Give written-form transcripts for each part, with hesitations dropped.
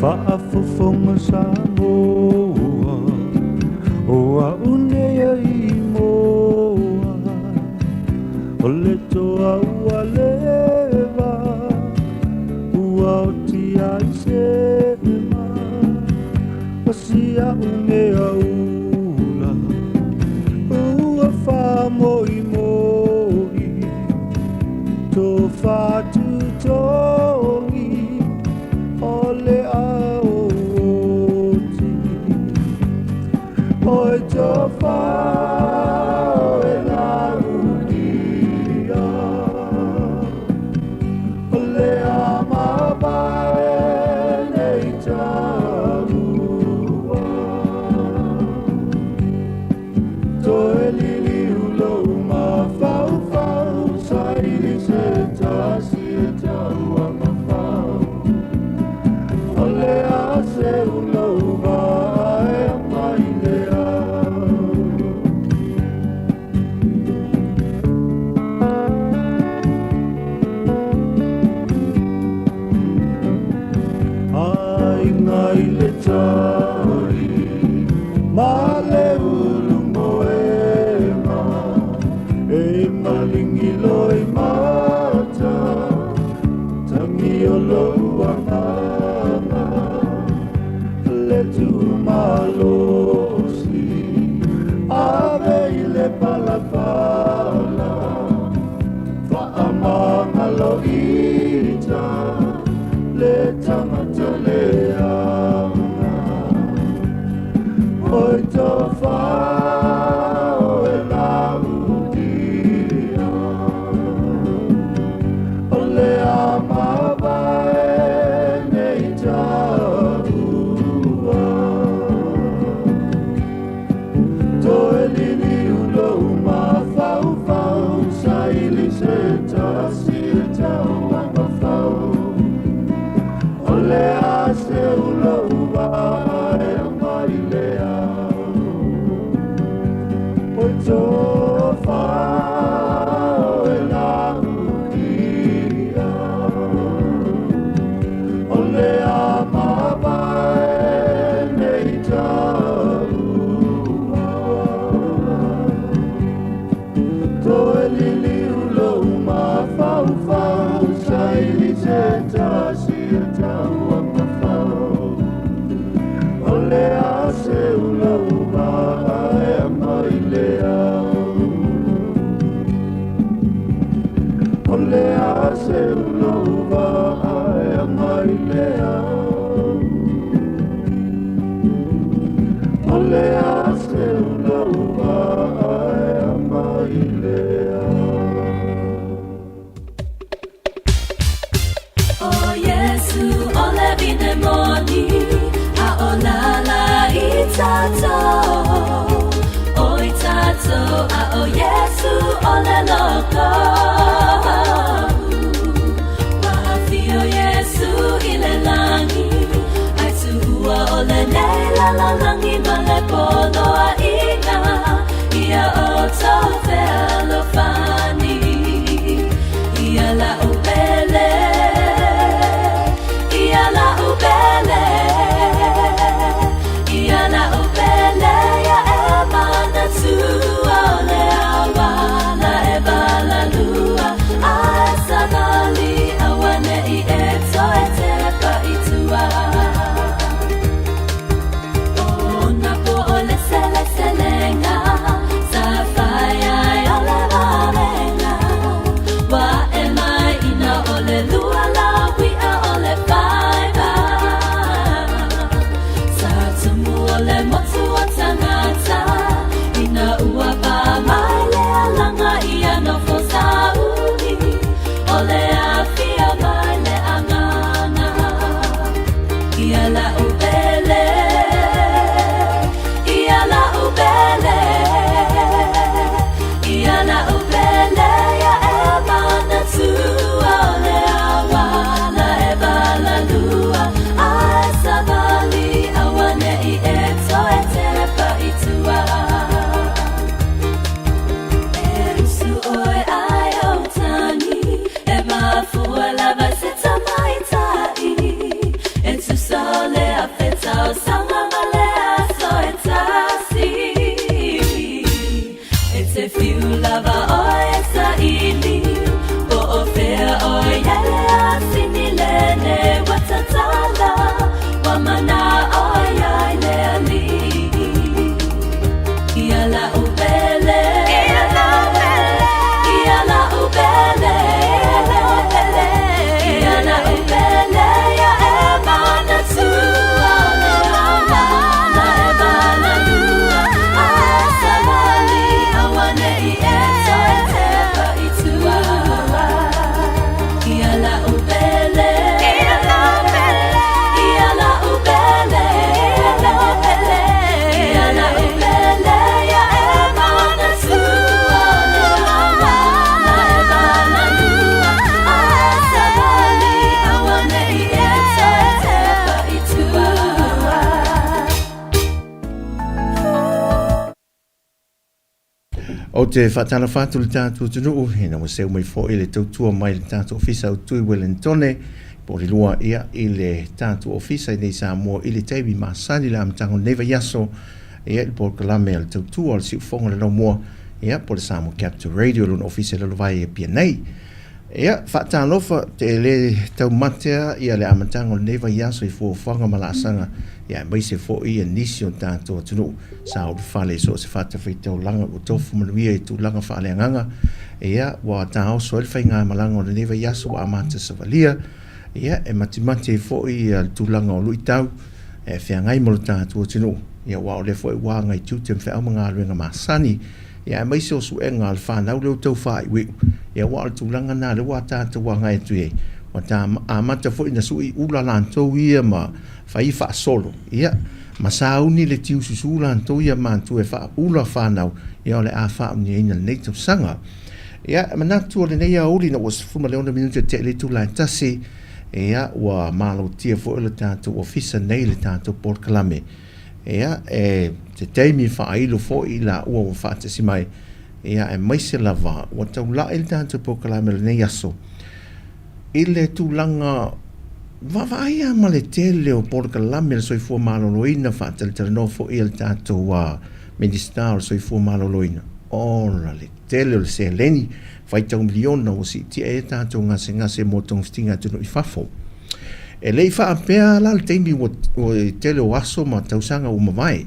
Whaafofonga Sāmoa Oa unea I moa O le toa ua lewa Ua o tia I sema Pasia unea ula Ua wha moi moi Tō whātu tongi Ole au oti Oi tō whao e la unia Ole a mabae nei tāua Tō e lili ulou ma whau whau Sairi se tasi e taua ma whau Ole a se ulou vai a mai lea Ai ngai le tai Ma le ulu moema E malingi loi mata Tangi o lou amana Le tu malosi Ave I le palapala Whaamanga loita Le tamata le auna Oi tō whao e la udia O le a mawae nei tāua Tō e lili ulou ma whau whau Saili se tasi e taua ma whau O le a se ulou vai a mai lea O tō whao e la udia O le a mawae nei tāua Tō e lili ulou ma whau whau Saili se tasi e taua ma whau O le a se ulou vai a mai lea O le a se ulou vai a mai lea O le a se ulou vai a mai lea Oh Yesu, ole vine moni, a olala I tato. Oi tato, a o Yesu, ole loko. Wahafio te whatana whātu le tātou tunu, hena mo seu mai fo i le tautua mai le tātou ofisa o tui Wellingtone, pori lua ia i le tātou ofisa i nei Sāmoa i le teiwi māsani le amtango neva yaso, ia i por kalame al tautua al siu fonga le nomoa, ia por le Sāmoa Capital Radio luna ofisa le lovai e pia nei. Ia, whaatalofa te le tau matea ia le amatango neva yaso i fuafanga malasanga, ia mai se fo i nisi o tātou tunu sa o whale so se whata whaitau langa o tofu manuia i tu langa whale anganga, ia wa tā o so elwhai ngā malanga o le neva yaso wa amata sa walia, ia e matimate fo i tu langa o lui tau, e whia ngai mo le tātou tunu, ia wa o le fo i wā ngai tūtem whia mga aluenga māsani, ia mai se o su e ngā le whanau leo tau whai wiu, ia wa o le tūlanga nā le wa tātou wa ngai tue, wa tā amata fo i na sui ula lantou ia ma whai wha solo, ia, ma sauni le tiu susu lantou ia mantu e wha ula whanau, ia o le a wha uni eina nei tau sanga, ia, ma natu o le nei a uli na was fuma leona minuta te le tu lai tasi, ia, wa malo tia fo i le tātou ofisa nei le tātou Port Kalame, ia, te teimi whaailu fo i la ua wa whaatasi mai, ia, e maise lava, wa tau la i le tātou Port Kalame le nei aso, i le tūlanga Vavaia ma le tele o Port Kalame le soifua maloloina whaatalitara no fo i le tātou minister o soifua maloloina. Ora le tele o le se leni, whaitau miliona o si tia e tātou ngase mo tong stinga tunu i whafo. E lei whaapea la le teimi o tele o aso ma tausanga o mawai.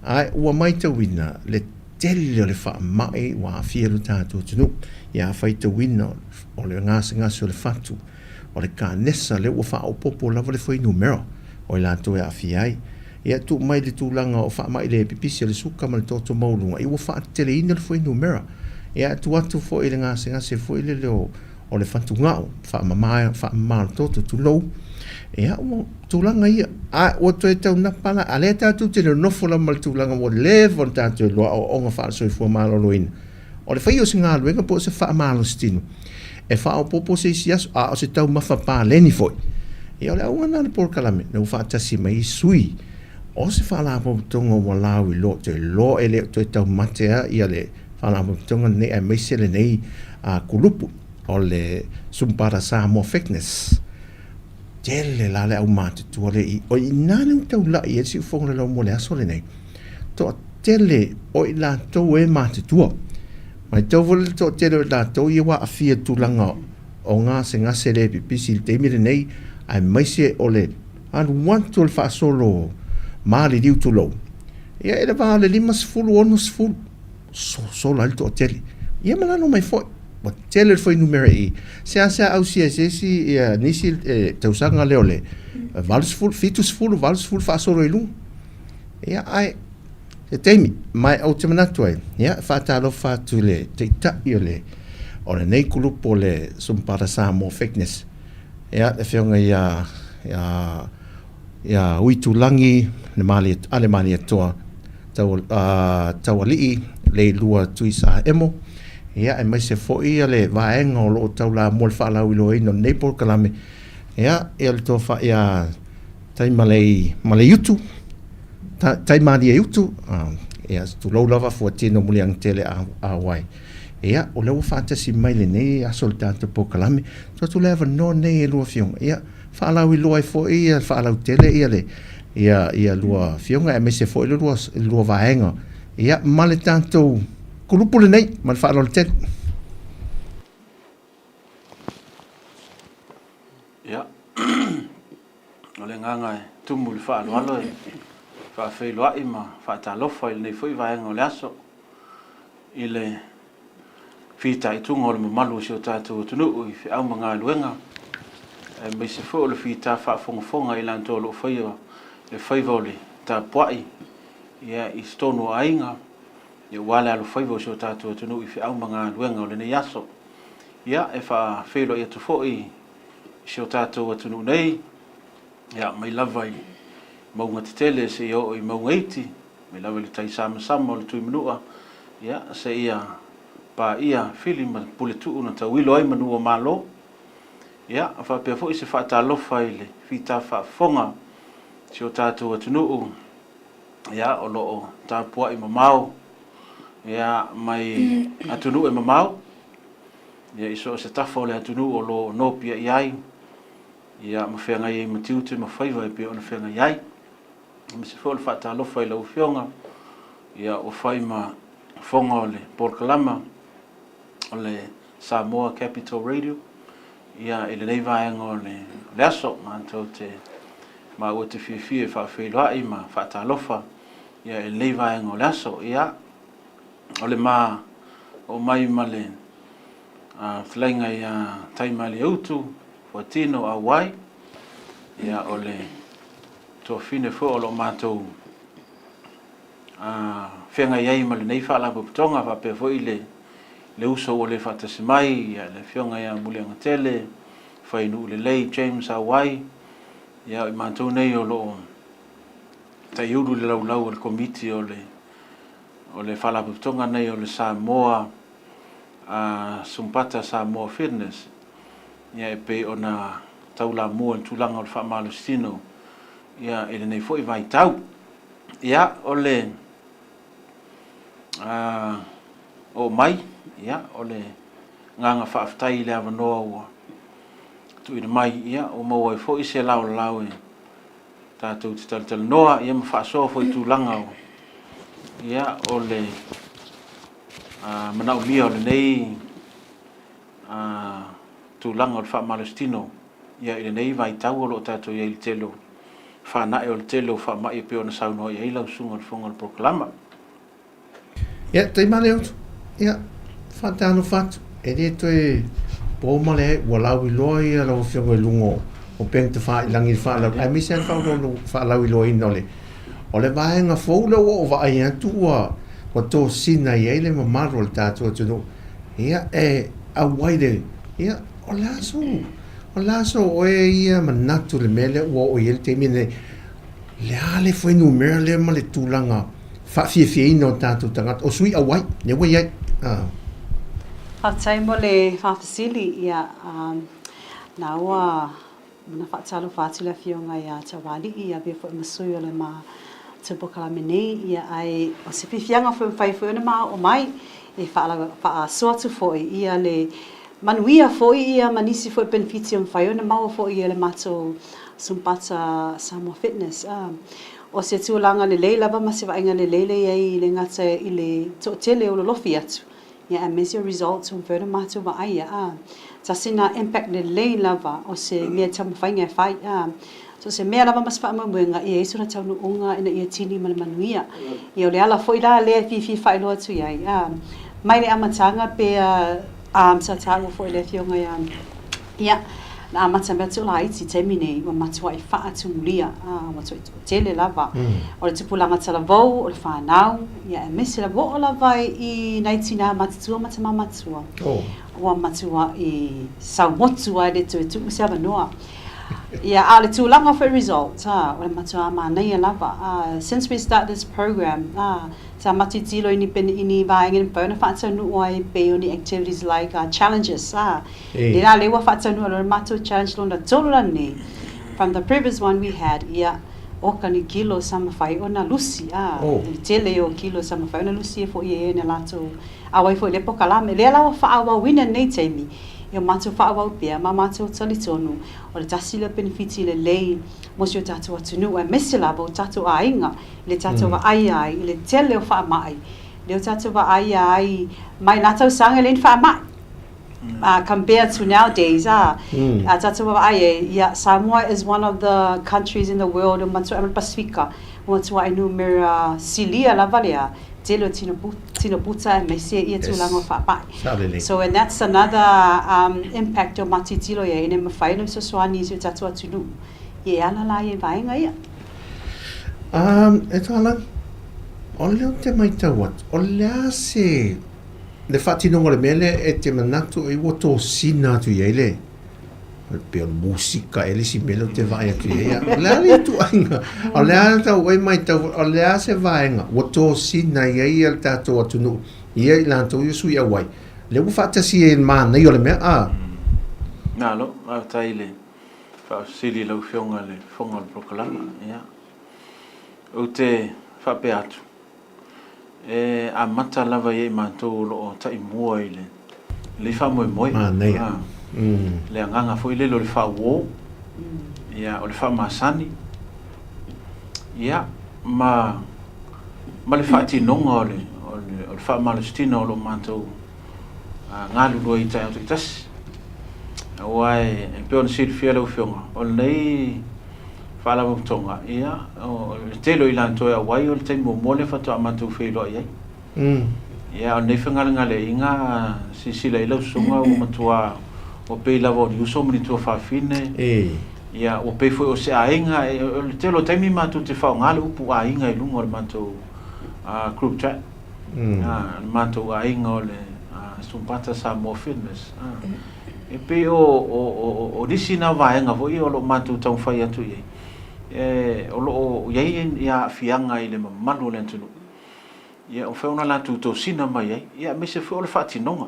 Ai ua mai tawina le tele o le whaamai wa awhiaru tātou tunu. Ia whaitawina o le ngase o le whatu. O le ka nesa le ua wha o popo lava le fwai numero o i lato e awhiai. Ia tu mai le tūlanga o wha mai le pipisi le suka ma le toto maulunga. I ua wha tele ina le fwai numero. Ia tu atu fo i le ngase fo i le leo o le whantu ngao. Wha mamā le toto tu lou. Ia ua tūlanga ia. A ua toi tau napana. A lea tātou te le nofo la ma le tūlanga o levo le tātou e loa o onga wha soi fua maloloina. O le whai o se ngā luenga po se wha malo stinu. E wha o popo se isi aso, a o se tau mawha pā leni foi. E o le aunga nā le Port Kalame, na uwha atasi mai sui. O se wha la popotonga wa lau i lo, te lo e leo toi tau matea i a le wha la popotonga ne a meise le nei a kulupu o le sumpara Sāmoa fitness. Tele la le au mate tua le i, o i nāne u tau la i e si ufonga le lau mo le aso le nei. To tele o i la tau e mate tua. Mai tau vole to tele la tau i wa afia tūlanga o ngase le pipisi le teimire nei ai maise o le anu wantu le whaasolo maali liu tu lou. Ia e le waa le 5 ono sfulu so la to tele. Ia malano mai foi. Wa tele foi numero i. Se au si ia nisi tausanga leo le valsful fitus fulu valsful whaasolo i lu. Ia ai e teimi, mai au te manatu ai, ia, whātalo whātu le, te tai o le, o le nei kulupo le sumpara Sāmoa fitness, ia, e whionga ia uitulangi, ale mali atoa, tau alii, le lua tui sa emo, ia, e mai se fo ia le vaenga o lo tau la mol whaalau ilo ino nei Port Kalame, ia, le tō wha, ia, tai malei yutu, tai mali e utu, ia tu lau lava fua tino muli ang tele a wai. Ia, o leo whaatasi mai le nei aso le tātou Port Kalame, tu lewa no nei e lua fionga. Ia, whaalau i lua i fo ia, whaalau tele ia le, ia lua fionga, e me se fo i lua vaenga. Ia, ma le tātou kulupu le nei, ma le whaalau le tele. Ia, o le nganga e tumu le whaalau alo e. Whaafeiloai ma whaatalofa i nei fwoi vaenga o le aso i le whita i tunga o le mamalu si o tātou tunuu i whiau mga luenga e mai se fo o le whita whaafongafonga i lanto lo whaia le whaiva o le tā puai ia i stonu o ainga i wale alo whaiva si o tātou tunuu i whiau mga luenga o le nei aso ia e whaafeilo i atu fwoi si o tātou tunuu nei ia mai lava i maunga te tele se i o i maunga iti, me lawa li tai sama o le tui manua, ia, se ia pa ia fili ma pule tuu na ta wilo ai manua malo, ia, a whapea fo i se whaata alofa i le whita whaafonga si o tātou atunuu, ia, o loo tā pua i mamau, ia mai atunu e mamau ia iso se tafo le atunu o lo no pia iai ia ma fenga i matiu te ma faiva e pe ona fenga iai ma se fol fata lo fai lo fionga ia o fai ma fonga o le porkalama o le Sāmoa Capital Radio ia ele nei vaenga o le aso ma antou te ma o te fifie fa whailoai ma fata lofa ia ele nei vaenga o le aso ia o le ma o mai ma le flainga ia taima le autu o tino a wai ia o le to fine fo o lo mātou whenga iai ma le nei whaala puputonga fa pe fo i le uso o le whatasimai ia le whionga ia mulianga tele whainu le lei James a wai ia i mātou nei o lo tai uru le lau o le komiti o le whaala puputonga nei o le Sāmoa sumpata Sāmoa Fitness ia e pe ona taula mua tulanga o le whamalustino ia ele nei fo i vai tau ia o le o mai ia o le nganga whaaftai le avanoa ua tu ina mai ia o maua i fo i se lau e tātou te tal noa ia ma whaasoa fo i tulanga o ia o le manau mia o le nei tulanga o le whaamalustino ia ele nei vai tau o lo tātou ia i telo whanai o le telo whaamai e peo na saunoa ia i lau sunga le whonga le proklama. Ia, tei male autu. Ia, whatano whatu. E re toi pōma le ua lau i loa ia lau whiongo i lungo o peng te wha i langi wha lau. Ai misi an wha lau i loa ina ole. O le vaenga fōula o vai atu ua tō sina i eile ma maro le tātua tunu. Ia, a waire. Ia, o laso. O laso o e ia manatu le mele ua o iele te mine. Le ale foi numera le ma le tūlanga. Whawhiawhia ina o tātou tangata. O sui a wai, ne wai ai. Whawtai mo le whawhasili ia nā ua mana whaatalo whātila whionga ia tawali ia bea fo masui o le ma tupo kalamene ia ai o se whiwhianga whai whiona ma o mai e whaasoatu fo ia le manuia fo ia manisi fo benefiti o whiona ma o fo ia le mato sumpata Sāmoa Fitness. O se tuolanga le leila ba ma se vainga le leile ai le ngata i le tele o lo lofi atu. Ia amazing results on further matter va ai ta sina impact le leila va o se mea tamu whainga whai. So se mea lava mas wha mamuenga i e sura taunu unga ina i tini manuia. I o le ala foi la le fi whai loa tu iai. Mai le amatanga pe sa tanga foi le fionga ia. Na amata mea tu la iti temine wa matua i wha atu mulia watua i tele lava o le tupulanga talavou o le whanau ia e mesi la wo o lava i naitina matatua matama matua wa matua i saumotua i le tu e tu se avanoa ia a le tūlanga for results o le matua manai lava since we start this program sa matitilo ini vaenga in pona whaatanu ai pe oni activities like challenges le la lewa whaatanu o le matua challenge lona tolula ni from the previous one we had ia okani kilo sama fai ona lusi tele o kilo sama fai ona lusi fo ie na lato awai fo le pokalame le la fa awa wina nei temi e matua fa awa pia ma matua talitonu o le tasila benefiti le lei mo se tatu atunu e mesela bo tatu ainga le tatu wa ai le tele o fa mai le tatu wa ai mai na tau sanga le fa mai compared to nowadays tatu wa ai yeah Samoa is one of the countries in the world in Matua Pacifica Matua Enumera Silia la Valea telo tino puta e mesia ia tūlanga fa mai. So and that's another impact o matitilo ia ine mawhaino so swani so tatu atunu. Ie ala la e vaenga ia. E tala, o leo te mai tauat, o lea se le whatinonga le mele e te manatu e wato sina atu ia ile. Peo musika ele si melo te vai atu ia. O lea le tu ainga, o lea tau e mai tau, o lea se vaenga, wato sina ia ia tato atunu, ia i lanto i sui awai. Leo whatasi e mana i o le mea, Nā lo, au tai le. Sili lau whionga le whonga le prokalama, ia. O te whape atu. a mata lava ye mātou lo tai mua ile le fa moi nei le nganga foi le lo le fa wo ia o le fa masani ia ma le fa ti nonga o le fa malustino lo mātou ngalu lo i tai o tas wai pe on sil fielo fionga o nei fala mo tonga ia o te lo ilanto ya wai o te mo mole fa to amatu fe lo ia ia o nei fengal ngale inga sisila ilo sunga o matua o pe lavo ni uso mni to fa fine ia o pe foi o se ainga o te lo te mi matu te fa ngale upu ainga i lungo matu group chat matu ainga o le sumpata Sāmoa fitness e pe o disi na vaenga vo i o lo matu tau fai atu ye o lo ye ya fianga ile malu le tunu ye o fa ona la tu to sina mai ye me se fo le fati nonga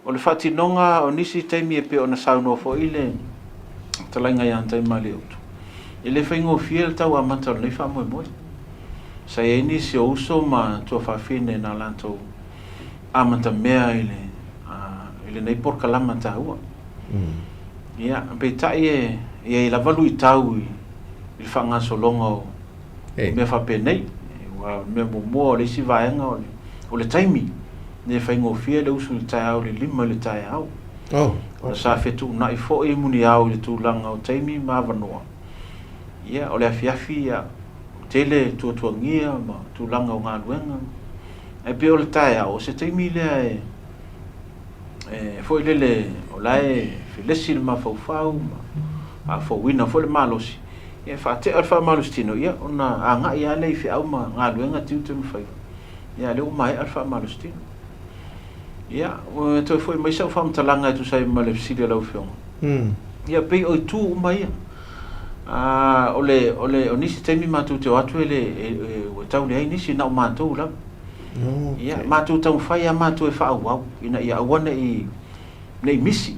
o le fati nonga o nisi taimi e pe ona sauno fo ile talainga ya tai mali utu ile faingo fiel tau amata le fa mo mo sa ye ni se uso ma to fa fine na lanto amata mea ile nei por kalama taua ia pe tai e la valu tau il fa nga solonga me fa pe nei wa me mo le si vaenga o le taimi ne fa ngo fie le usu tai le lima le tai au o sa fetu na i fo e muni au le tu langa o taimi ma vanoa ia o le afiafia tele tu ngia ma tu langa o nga luenga e pe o le tai au se taimi le foi lele o lai filesil ma fau ma fo wina fo le malosi e fa te alfa malostino ia ona anga ia le fi au ma ngaluenga tu fai ia le mai alfa malostino ia o to foi mai sa fam talanga tu sai ma le sile la fiong ia pe o tu mai ole o nisi temi ma tu te atu ele o tau le nisi na ma tu la ia ma tu tau fai ma tu e fa au ina ia wana i nei misi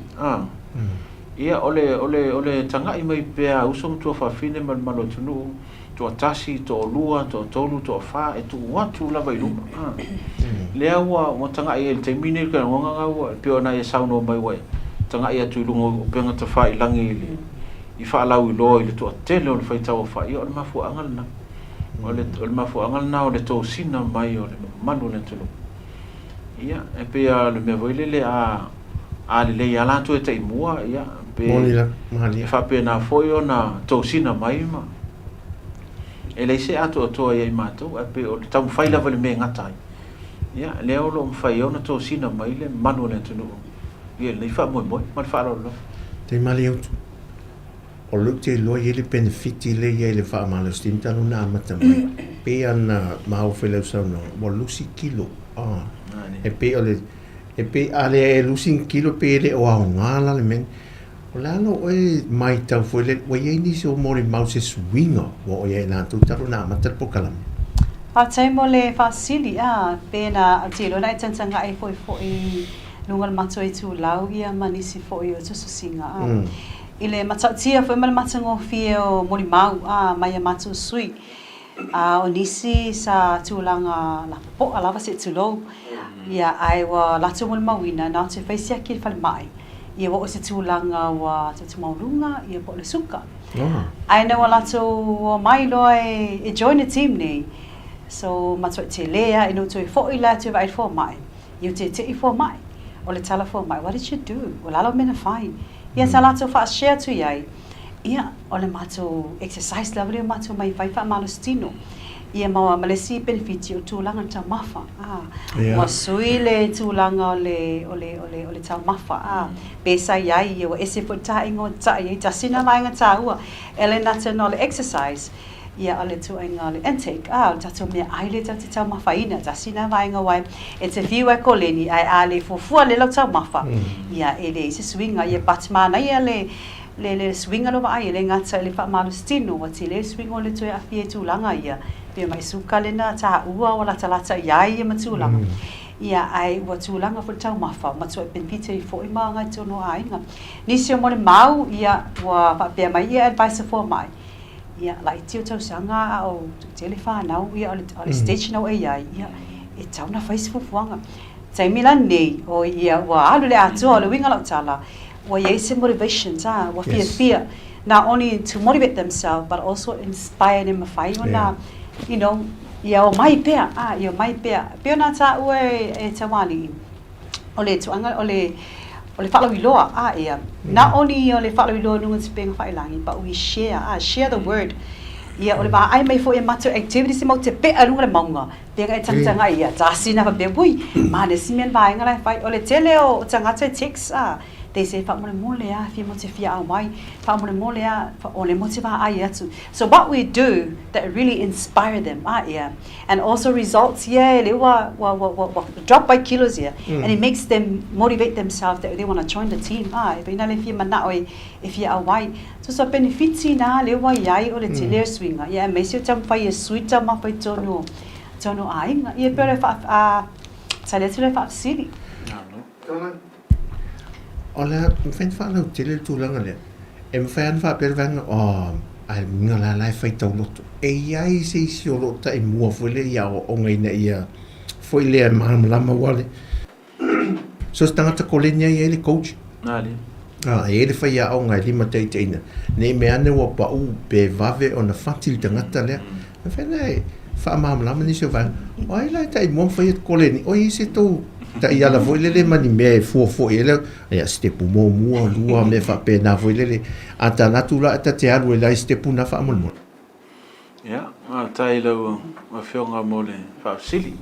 ia ole tanga i mai pe a uso tu fa fine mal malo tunu to tasi to lua to tolu to fa e tu watu la vai luma le awa mo tanga i te mine ka ngonga wa pe ona e sauno mai wa tanga i tu lungo pe ngata fa i langi i fa lau i lo i to tele o fa tau fa i o ma fu angal na ole ma fu angal na ole to sina mai ole manu le tulu ia e pe le me voile le a le ia la tu e te mua ia pe fa pe na foi ona to sina mai ma ele se ato to ia ma to e pe o tam fai la vole me ngata ia le o lo fai ona to sina mai le manu le tulu ia le fa mo ma fa lo te mali o lukte lo yele benefiti le yele fa malostin tanu na mata mai pe ana mau fele so no mo lusi kilo e pe ale lusi kilo pe le o ngala le men o la no e mai tau fele o ye ni so mo le mau se swinga o ye na tu taru na mata pokalam a tai mo le fasili pe na tilo na tsansanga ai foi lungal matso i tu lau ia manisi foi o so singa ile matsatia foi mal matsango fio moli mau mai matsu sui o nisi sa tulanga la po ala va se tulo ia ai wa la tu mol mawina na se faisia ki fal mai ia wa se tulanga wa tu maulunga ia po le suka ai na wa la tu mai loi e join the team nei so matsatia lea ino tu fo ila tu vai fo mai you te fo mai o le tala fo mai what did you do wala lo mena fine ia salato fa share tu iai ia ole mato exercise level mato mai vai fa malostino ia ma malesi benefit o tu langa ta mafa wa suile tu langa ole ta mafa pesa iai o ese fo ta ingo ta ia ta sina mai nga ta ua ele national exercise ia ole tu inga le intake ta tu me aile ta mafa ina ta sina mai nga wai it's a few ekoleni ai ale fo fu le ta mafa ia ele se swinga ia patmana ia le swinga lo vai le ngata le fa malustino wa le swinga le tu afie tu langa ia pe mai suka le na ta ua wala talata ia ia matu langa ia ai wa tu langa fo tau mafa matu ben pite fo i manga tu no ai nga ni se mo le mau ia wa pa pe mai ia advice for mai ia lai tio tau sanga o tele fa nau ia o stage nau ia e tau na fais fuanga tai milan nei o ia wa alu le atu o le winga lau tala wa ia se motivation sa wa fear not only to motivate themselves but also inspire them fai ona you know ia o mai pea ia mai pea na ta ue e tawali ole tuanga ole follow iloa ia not only ole follow iloa nunga speng fai langi but we share the word ia ole ba ai mai fo e matter activities mo te pe alunga le maunga pe ga tanga ia ta sina fa be bui ma ne simen ba ngala fai ole tele o tanga te text they say fa mo le fi mo te fia mai fa mo le fa ole mo te ba ai atu so what we do that really inspire them yeah and also results le wa drop by kilos and it makes them motivate themselves that they want to join the team if ina le fi mana oi if you are white so benefits na le wa yai ole te le swinga me se tam fa ye sweet ma fa tono ai ia pere fa sa le fa sili Ola fen fa no tele tu langa le fen fa per vang ai ngala lai fai tau loto ai se si o lota e mua fole ia o ngai na ia foi le lama wale so stanga ta kolenya ia le coach ele fai ia o ngai lima teiteina ne me ane wa pa u pe vave ona fatil tangata le fenai fa lama ni se va ai lai tai mo fai koleni o i se tu ta ia la voi le mani me fo ele ia stepu mo lua me fa pe na voi le ata natura ta te alu le stepu na fa mo ya tai lo ma fionga mole fa sili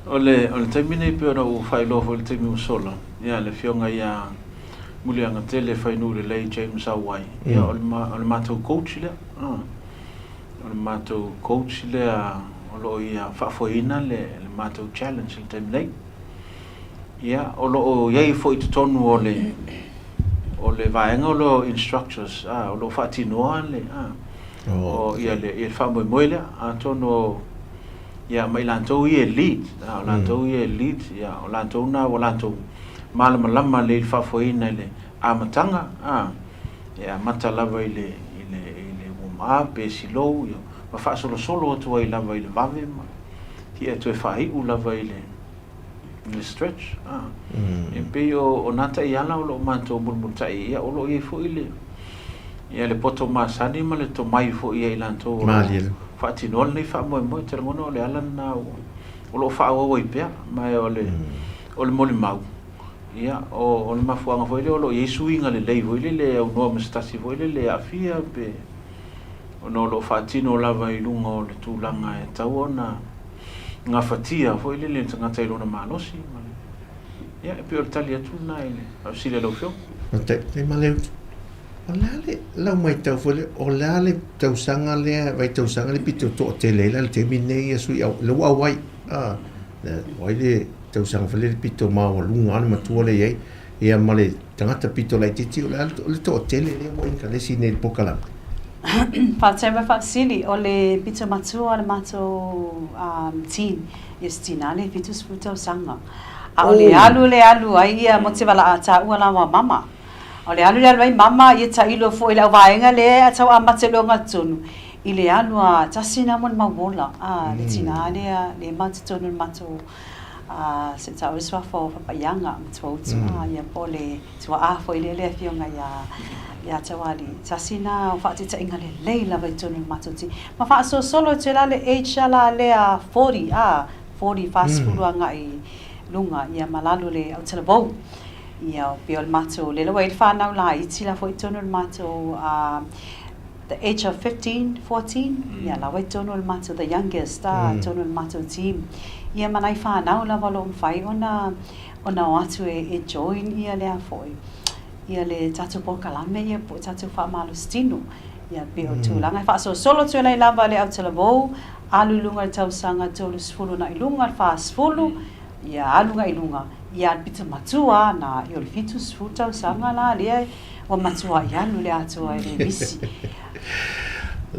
ole termine pe no fa lo fo te mi solo ya le fionga ya muli anga tele fa no le James Awai ya ole ma to coach le ole ma to coach le olo ia fa foina le mato challenge le temlei ia olo ia foi tonu ole vaenga olo instructors olo fatinoa le o ia le fa moile tono ia mai lanto ia lead lanto ia lead ia lanto na lanto malama le fa foina le amatanga ia matalava ile uma pe silo ia ma fa solo to ai lava ile vave ma kia to fai u lava ile stretch e pe o nata ia o lo manto bulbulta ia o lo i fo ile ia le poto ma sani ma le to mai fo ia ilanto fa tinol nei fa mo te ngono le ala na o lo fa o i pe ma o le moli mau ia o le mafuanga fo ile o lo yesu inga le lei fo ile le o no mastasi fo ile le afia pe ono lo fatino lava I lunga o le tūlanga e tau ona ngā fatia fo ile le tangata I lona malosi ia e pe o le tali atu na ile au sile lau fio te maleu o lale lau mai tau fo le o lale tau sanga le vai tau sanga le pito to te leila le te mine ia sui au lau au wai wai le tau sanga fo le pito maa lunga ana matua le iei ia male tangata pito lai titi o le to te le mo inka le sine le pokalanga Fatsema fatsili ole pizza matua le mato team yestinale vitus futo sanga ole alu ai ia motivala ata uala wa mama ole alu ai mama ia ta ilo fo ila vaenga le ata a matelo ngatunu ile alu a tasina mon mawola le tinale le matonu mato se ta uswa fo papayanga mtwotsu ia pole tua a fo ile le fionga ya tawali tasina fa te inga le leila vai tonu matoti ma fa so solo te la le age la le 40 fast food anga I lunga ia malalu le au tele vo ia piol mato le le fa na la I tila fo tonu mato the age of 15 14 ia la vai tonu mato the youngest tonu mato team ia manai fa na la valo fai ona atu e join ia le foi ia le tatu pokalame ia po tatu fa malustino ia pe o tulanga fa so solo tu lai lava le au telavo alu lunga tau sanga tolu sfulu na ilunga fa sfulu ia alunga ilunga ia pita matua na yo le fitus futa sanga la le o matua ia lu le atua le misi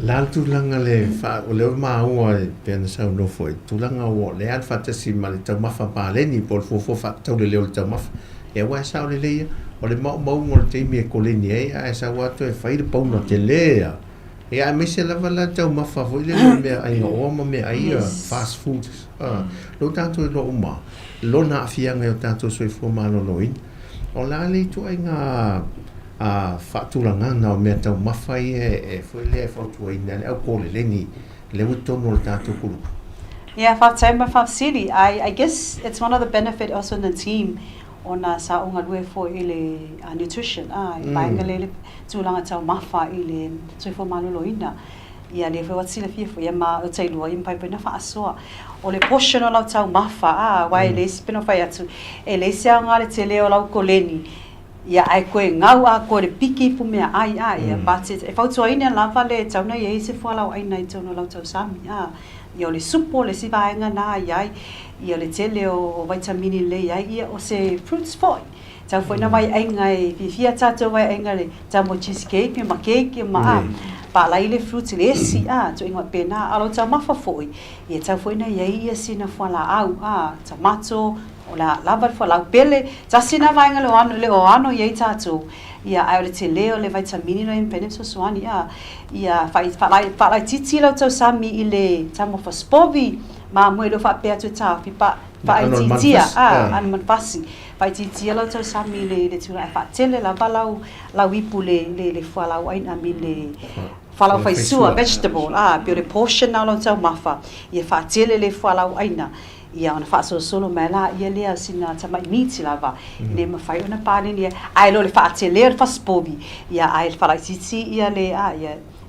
la tulanga le fa o le ma o pe na sa no foi tulanga o le al fa tasi mal tau mafa pa le ni por fo fa tau le le tau mafa e wa sa le le o le mau ngol te mi ko le ni e sa wa to e fai le pau no te lea Ia me se lava la tau mafa foi le me ai no ma me ai fast food. Lo tanto lo uma. Lo na fianga o tanto soi fo malo loin. O la le tu ai nga fatulanga na me tau mafa e foi le fo tu ai na o ko le ni le uto no tanto kulu. Yeah, for city, I guess it's one of the benefit also in the team on sa unga lue fo ile nutrition. Painga le tulanga tau mafa ile soi fo malo loina. Ia le fo watsila fifo ia ma o tai lua impai pena fa asoa. O le portion o lau tau mafa wai le spino fai atu. E le sia ngale te leo lau koleni. Ia ai koe ngau a koe le piki pu mea ai ia bate. E fautua ina lava le tau na ia se fo lau aina i tau no lau tau sami. Ia o le supo le sivaenga na iai. Ia le tele o vitamini le iai ia o se fruits foi. Tau foi na mai ainga e fifia tato vai ainga le tau mo cheesecake ma cake ma pa lai le fruits le esi to inga pena alo tau mafa foi. Ia tau foi na iai ia sina fala au tomato o la lava fo lau pele tasina vai ainga le o ano iai tato. Ia ai le te leo le vitamini no impene so swani ia fai titi lo tau sami ile tamo fa spovi ma mo lo fa pe tu ta pa fai titi an man fasi fai titi lo tau sami le tu fa tele la balau la wipu le fa la wine ami le fa fai sua vegetable pe le portion na lo tau mafa ia fa tele le fa la wine ia ona fa solo mela ia le sina tama miti lava le ma fai ona pane ia ai lo le fa tele fa spovi ia ai fa la titi ia le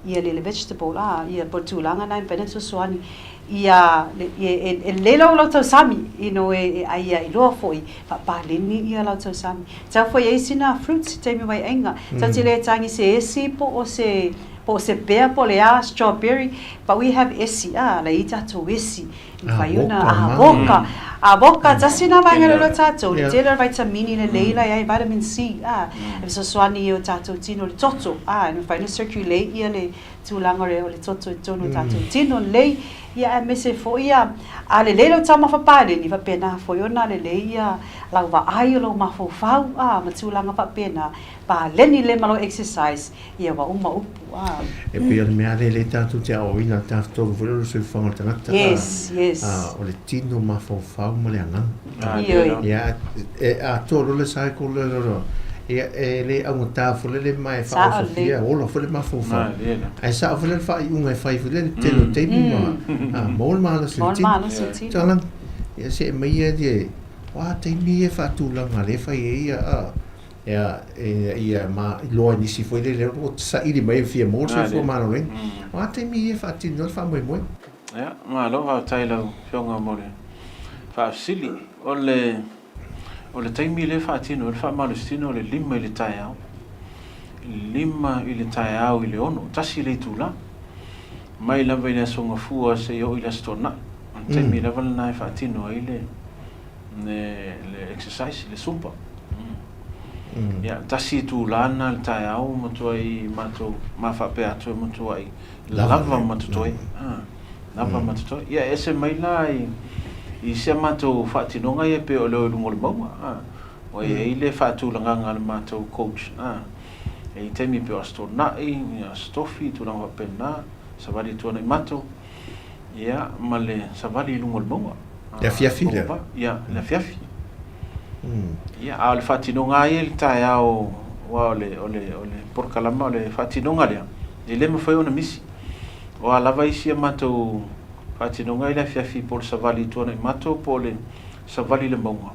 ia le vegetable ia portulanga na impene so swani ia le lo tau sami ia i lo foi fa paleni ia lo tau sami tau foi ai sina fruits te me vai enga tau te le tangi se esi po se pear po le strawberry but we have esi la ita to esi vai una avoka tasina vai ngalo tato le tele vitamini le leila ai vitamin C so swani o tato tino le toto no fai no circulate ia le tulanga le toto tono tato tino le ia me se foi a le lelo tama fa pale ni fa pena foi ona le ia la va ai lo ma fo fau ma tulanga fa pena pa leni le malo exercise ia wa uma upu e pe me ale le tanto te o ina tanto volo se fa tangata yes o le tino ma fo fau ma le anga ia a toro le sai ko le le au ta fo le mai fa fia o lo fo le ma fo fa ai sa fo le fa un fa le te lo te mi ma mol ma la se talan ia se me ia de wa te mi fa tu la ma le fa ia ma lo ni si fo le o sa i mai fia mo se fo ma lo wa te mi fa ti no fa mo ia ma lo va tai lo fionga mo le fa sili o le taimi le whaatino, le whaamalustino le lima i le tae au. Lima i le tae au i le ono, tasi le tūla. Mai lava i le asonga fua se i o i le astona. Taimi lava le nai whaatino i le exercise, le sumpa. Ia, tasi tūla na le tae au, matua i mato, mawhape atu matua i lava matutoi. Lava matutoi. Ia, ese mai la i se mato whaatinonga e pe o leo lungo le maua. O e le whaatulanga le mato coach. E i temi pe o astonai, a stofi, tulanga pena, savali tuana i mato. Ia, ma le savali lungo le maua. Le fiafi le? Ia, le fiafi. Ia, a le whaatinonga e le tae au, o le porkalama, o le whaatinonga lea. E le mawhai ona misi. O a lava isi a mato whaatinonga i le fiafi po le savali tuana i mato po le savali le maunga.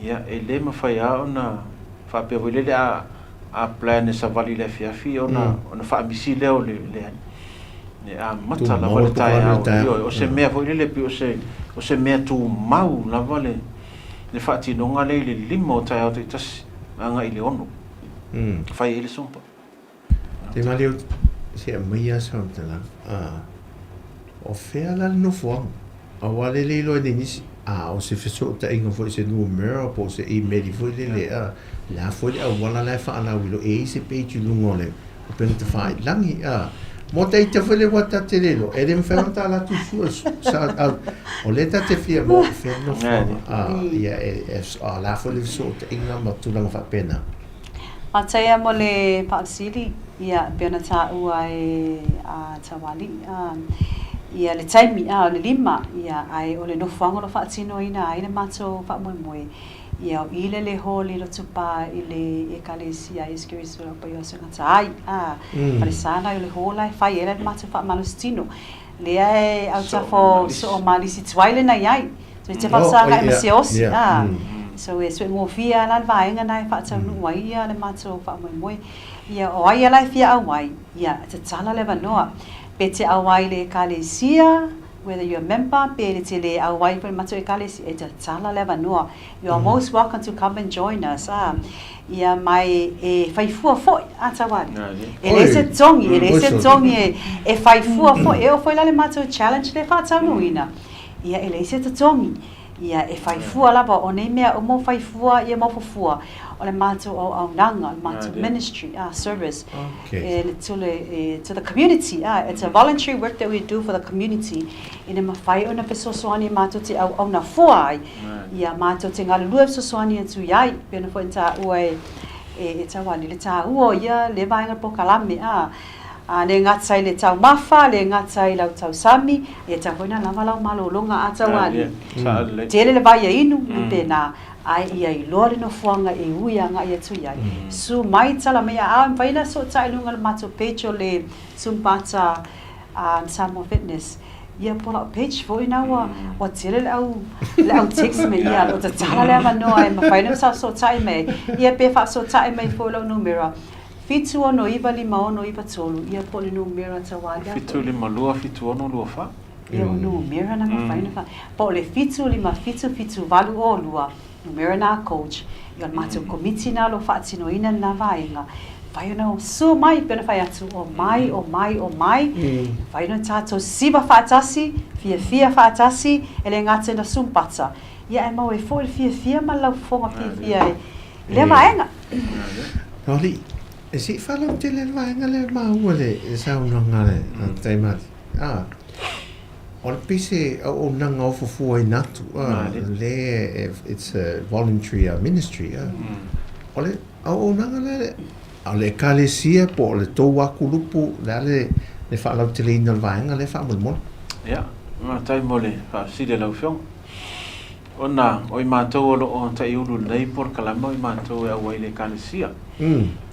Ia, e le mawhai a ona whapea wile le a plan e savali le fiafi ona whaamisi leo le ani. A mata lava le tae au. O se mea wile le pi o se mea tu mau lava le whaatinonga le lima o tae au te tasi anga i le ono. Whai e le sumpa. Te maleo se a maia sautala. O fea la no fuang. A wale le lo de nis. O se feso ta inga fo se no mero po se e meri fo le la fo a wala la fa ala wilo e se pe tu lungole. O pen te fa langi mo te te fo le wata te lelo. E dem fa ta la tu su sa o le ta te fia mo fe no fuang. Ia la fo le so ta inga ma tu langa fa pena. Ataya mo le paapsili ia pena Tautua e tawali ia le taimi le lima ia ai o le nofango lo faatino ina ai le mato faamoemoe ia o ile le holi lo tupa i le ekalesia iskirisu lo pa yosa ngatai pare sana i le hola e fai ele le mato faamalostino le ai au tafo so o malisi twaile na iai so te fasanga e masiosi so e so mo fia la vaenga na fa tsa nu wai ia le mato fa mo ia o ai la fia au wai ia te tsala le vanoa pe te au wai le kalesia whether you're a member pe le te le au wai pe mato e kalesia e te tsala le vanoa you are most welcome to come and join us ia mai e fai fua foi atawali ele se tongi e fai fua foi e o foi la le mato challenge le fa tsa nu ina ia ele se tongi ia e fai fua lava o nei mea o mo fai fua ia mo fua o le mato au nanga mato ministry service to the community it's a voluntary work that we do for the community ina mafai ona pesosoani mato te au na fua ia mato te ngalu pesosoani tu yai pena fo nta ue e tawali le ta uo ia le vainga pokalame le ngatsai le tau mafa le ngatsai lau tau sami e tau hoina lava lau malolonga atawali tele le vai inu pena ai ia i lore no fuanga e uia nga ia tu iai su mai tala mea vaina so tai lunga le mato pecho le sumpata Sāmoa fitness ia pola page foi na wa tele le au text me ia o tala le manoa e mafaina sa so tai me ia pe fa so tai me fo lo numero fitu ono iva lima ono iva tolu ia pole numero tawali fitu lima lua fitu ono lua fa ia numero na mafaina fa pole fitu lima fitu valu o lua numero na coach ia mato committee na lo fatino ina na vainga vai no so mai pena fai atu o mai vai no tato siva fatasi fia fatasi ele ngate na sumpata ia e mau e fo fia ma lau fonga fia le vainga Noli e si fala te le vainga le mau le e sa una ngale taimati o le pise o nanga o fufu e natu le it's a voluntary ministry o le o nanga le o le kalesia po le tou akulupu le fala te le ina vainga le fa mo ia ma tai mole fa si de la fiong ona oi matou o tai ulu nei por kalama oi matou e awai le kalesia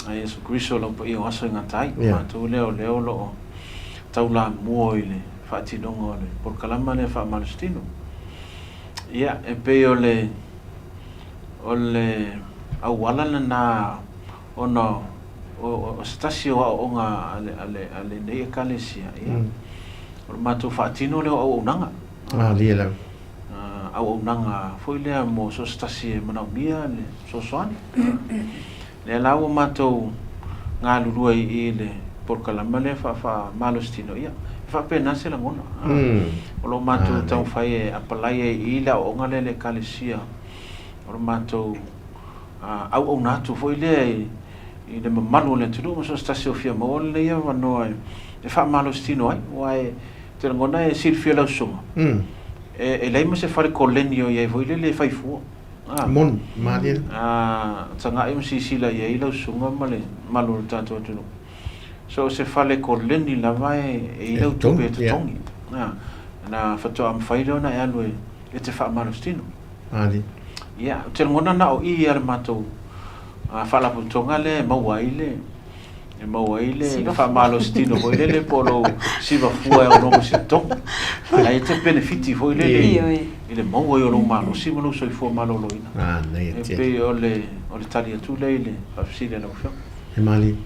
ai Yesu Kristo lo po io aso ngatai matou leo lo taula moile fatinongo le por kalama le fa malstino ia e pe ole awala na ona o stasio o nga ale nei kalesia ia o matou fatino le o nanga liela au nanga foi le mo so stasi mana mia le so soani le la o matou nga lulu i le por kalama le fa malostino ia fa pena se la ngona o lo matou tau fai apalai i la o nga le kalesia o matou au natu foi le i le malu le tudu so stasi o fia mo le ia vano e fa malostino ai wai te ngona e silfia la suma e lei mo se fare collenio e voi le fai fu mon malia tanga im si sila ye lo sunga male malu tanto tu so se fale colleni la vai e lo tu be tongi na fato am failo na ya lo e te fa malostino ali ya te ngona na o i ar mato fala puntonga le mawaile e mawaile fa malostino voi le polo si va fuori o no si to ai te benefiti voi le ile mawa yo lo malo si mo so fo malo lo ina nei e pe ole talia tu le fa si le no fo e mali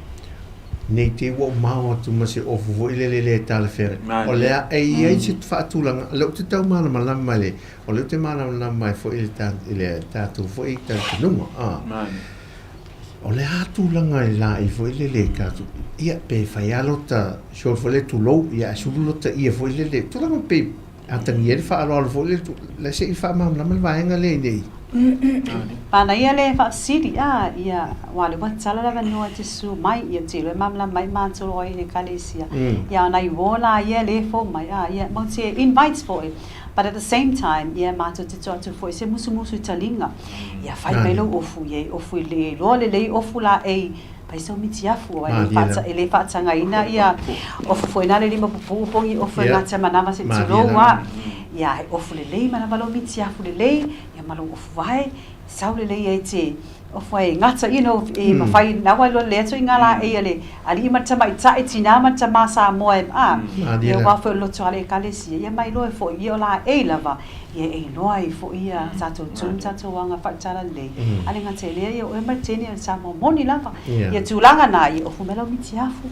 nei te wo mawa tu ma se of voi le tale fer o le ai se fa tu la lo te tau mala mala male o le te mala mala mai fo ile tu fo i tanto no o le hatu langa i la i foi le katu ia pe faialo ta so foi tu lo ia sulu ta ia foi le tu langa pe atangier fa alo foi le se fa mam la mal vaenga le nei pana ia le fa siri ia wale wa tsala la no te su mai ia te le mam la mai man so oi le kalesia ia na i vola ia le fo mai ia mo te invites for But at the same time, ia mātou te toa tu foi se musu I talinga. Ia whai mai lau ofu ye, ofu le loa le ofu la pai sau miti afu le whaatanga ina ia ofu foi nare lima pupongi ofu ngata manama se tuloa. Ia ofu le manama lo miti afu le ia malo ofu vai, sau le te ofu ngata, mawhai nawa lo le ato I ngā la ale ali matama I tae tina matama Sāmoa ia wawhi loto ale kalesia, ia mai loe fo ia o la lava, ia loa fo ia tato tum tato wanga whaatara le, ale ngata lea ia oe marteni al Sāmoa moni lava, ia tūlanga na ia ofu melo miti afu,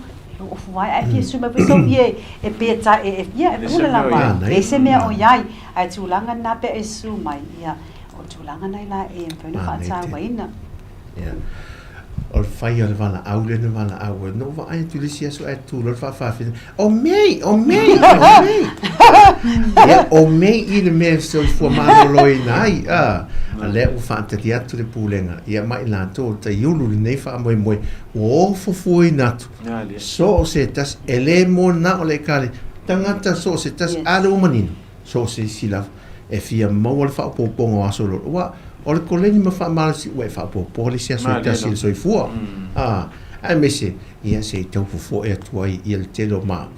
ofu vai ai pia suma piso ia pia ta ia pula lava, se mea o iai, ai tūlanga na pe sumai, ia o tūlanga nei la mpena whaatara waina. O fai o le wala au le wala au no va ai tu lisia so ai tu lo fa o mei ia o mei I le me so fo malo loi nai ale o fa te dia tu le pulenga ia mai la to te yulu nei fa moi o fo natu so se tas ele mo na o le kale tangata so se tas alo manino so se sila e fia mo le fa po pongo aso lo wa o le koleni ma fa malasi we fa po polisi aso tasi so fua ai me se ia se tau fo e tuai I le telo ma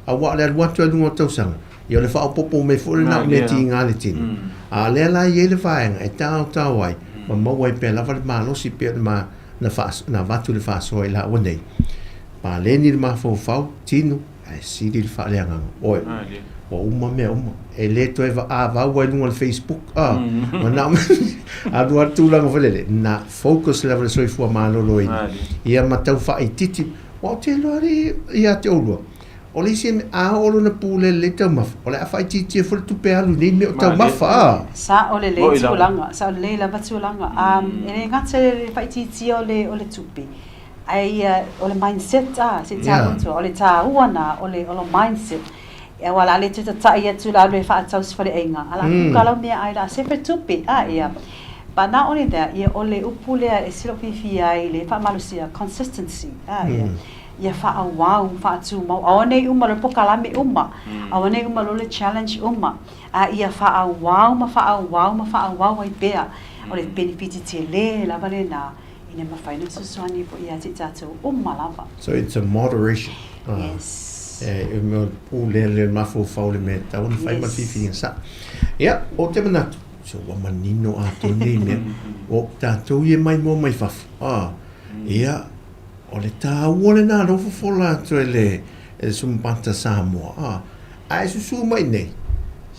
a wa le watu lungo tau sanga ia le fa po me fo na me tinga le tin a le la ye le vaenga e tau ai ma mo we pe la va ma lo si pe ma na fa na vatu le fa so la wonei pa le ni ma fo fa tinu ai si di fa le anga oi o uma me uma e le to eva va lungo le Facebook ma na a do atu la ngofele na focus level so fu ma lo lo ia ma tau fa I titi o te lori ia te olo o le sim a olo na pule le tau maf o le a fa titi fu tu pe alu ni me tau maf sa o le tulanga sa o le la batulanga e ngata le fa titi o le tupi ai o le mindset se ta o le ta uana o le mindset e wala le tu ta ia tu la le fa tau sfale enga ala kala me ai la se tupi ia but not only that ia ole upule e silo fifi ai le fa malusia consistency ia fa wow fa tu mau one uma le pokala me uma one uma le challenge uma ia fa wow ma ai bea ole benefit te le la vale na ina ma finance swani po ia te tato uma lava so it's a moderation yes o le mafo faule me ta un fai ma fifi sa ia o te manatu so wa manino a to nei me o ta to ye mai mo mai faf ia o le ta wole na no fo la to le sum panta Sāmoa ai su mai nei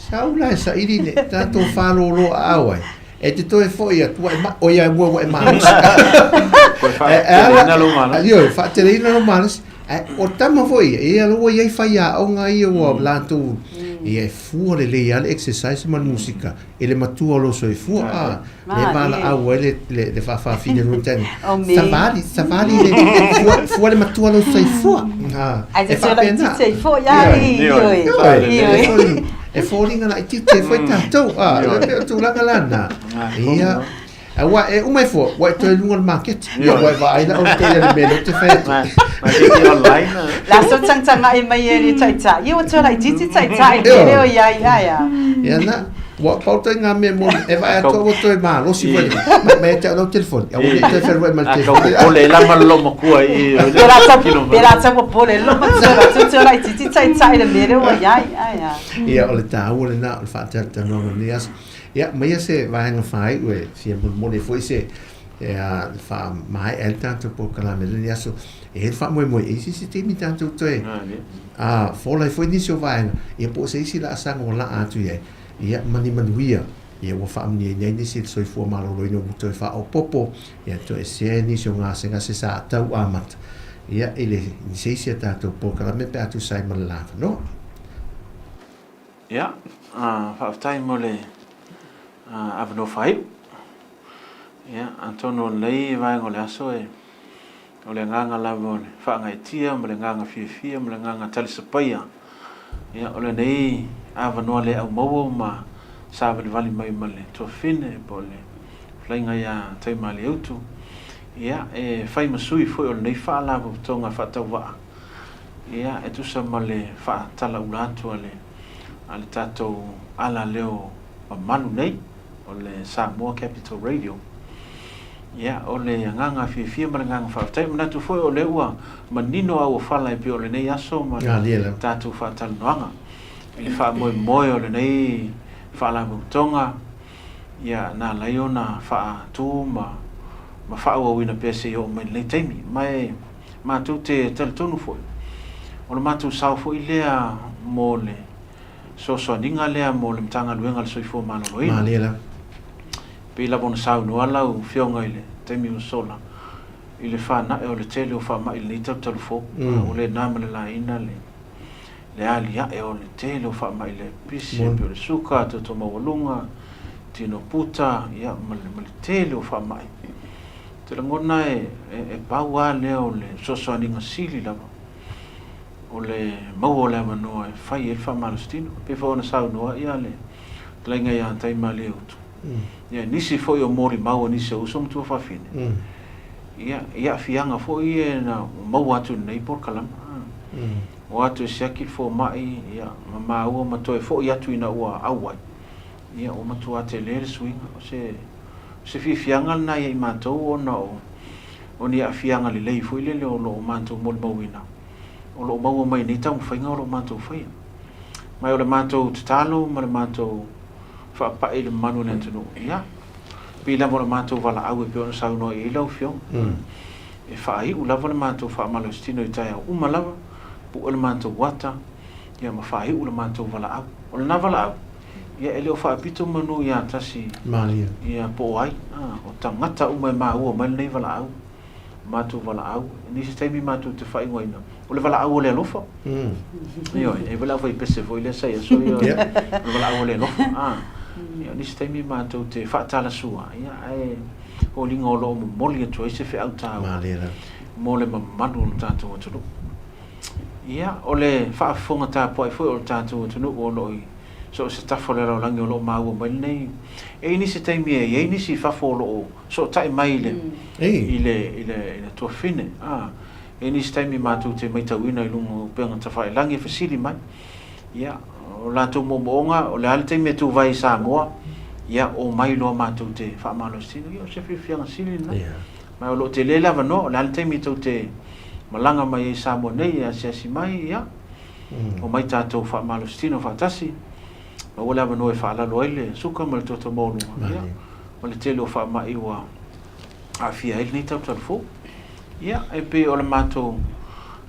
saula sa iri ne ta to fa lo awai e te to e fo ia tu ma o ia mo ma na lo mana io fa te le no manas o tama foi e lo ia fai a o ngai o la tu e fu le le exercise man musica e le matua lo so e fu le bala a le fa fine no ten savali le fu le matua lo so e fu ai se la tite fu ya e falling na tite foi tanto tu la galana ia wa e umai fo wa to lungo market ia wa vai na o te le melo te fet ma ke online la so tsang ai mai e tsa ia o tsa titi tsa le o ia ia na wa pauta nga me mo e vai to o to ma lo si vai me te no telefone e o te fer wa mal telefone o le la mal lo mo ku ai pela tsa po le lo ma tsa titi tsa le melo o ia o le ta o le na fa ta no nias ia mai se vai nga fai we si mo le foi se fa mai el tanto po kala me le aso e fa mo e si te mi tanto to fo la foi ni so vai e po se si la sang o la atu ia mani manuia ia wa fa ni ni si so fo ma lo no to fa o popo ia to e se ni so nga se sa tau amat ia ele ni se si tanto po kala me pe atu sai ma la no ia fa time mo le avno fai ia antono lei vai ngole aso e ole nganga lavone fa ngai tia mo le nganga fifia mo le nganga tali sapaya ia ole nei avno le au mo ma sa vali mai male to fine pole flainga ia tai mali utu ia e fai masui foi ole nei fa lavo tonga fa tawa ia e tu sa male fa tala ulatu ale Ale tātou ala leo manu nei, o le Sāmoa Capital Radio. Ia, o le nganga fia ma le nganga whaatai, manatu foi o le ua manino au o whala e pio le nei aso, ma tātou whaatala noanga. I le wha moe o le nei whaala mautonga, ia nā lai o nā wha tū ma wha ua wina pese o mai lei teimi, mai mātou te teletonu foi. O le mātou sao foi lea mo le so ninga lea mo le mtanga luenga le soifo manolo ina. Malela. Pe la bona sau no ala u fionga ile temi o sola. Ile fa na e o le tele o fa ma ile ni tau fo. O le namale la ina le ali ya e o le tele o fa ma ile pisi pe le suka to mawalunga tino puta ya male tele o fa mai. Te la ngona e paua le o le so ninga sili la. O le mau o le manoa e whai e wha malastino. Pe whaona sau noa ia le lenga ia tai male utu. Ia nisi foi o mori mau nisi o usom tua whawhine. Ia fianga foi e na mau atu nei por kalama. O atu e seaki fo mai ia ma ua matoe fo i atu ina ua awai. Ia o matu ate lere swinga. Se fianga na ia i matou o na o ni a fianga le lei foi le o lo mantou mol mauina. O lo mau mai ni tau whainga o lo mātou whaia. Mai o le mātou tatalo, ma le mātou whaapai le manu le antunu. Ia, pila mo le mātou wala au e pio na sau noa i lau fio. E whaai u lava le mātou whaamalo stino i tai au umalawa, pu o le mātou wata, ia ma whaai u le mātou wala au. O le na wala au, ia ele o whaapito manu ia tasi, ia po ai, o tangata umai maa ua mai nei wala au. Mātou wala au, nisi taimi mātou te whai ngoina. O le wala au o le alofa. Io, e wala au i pese foi le sai, so io, le wala au o le alofa. Io, nisi taimi mātou te whaatala sua. Ia, o linga o loo moli atua, i se whi au tāu. Mo le mamanu o tātou atunu. Ia, o le whaafonga tāpua i foi o tātou atunu o loo i. So se tafo le langi o loo maua mai nei. E nisi taimi e nisi whafo o loo. So tai mai le. Ile tua fine. E nisi taimi mātou te maitauina i lungo penga tawhai langi e fasili mai. Ia, o lātou momoonga, o le hali taimi e tu vai Sāmoa. Ia, o mai loa mātou te whaamalo stino. Ia, o se whiwhianga sili na. Mai o loo te lela wano, o le hali taimi tau te malanga mai e Sāmoa nei, a siasi mai, ia. O mai tātou whaamalo stino whaatasi. Ma wala wano e whaalalo aile, suka ma le tota mōlu. Ia, ma le tele o whaamai ua a fia ele nei tau talfo. Ia, e pe o le mātou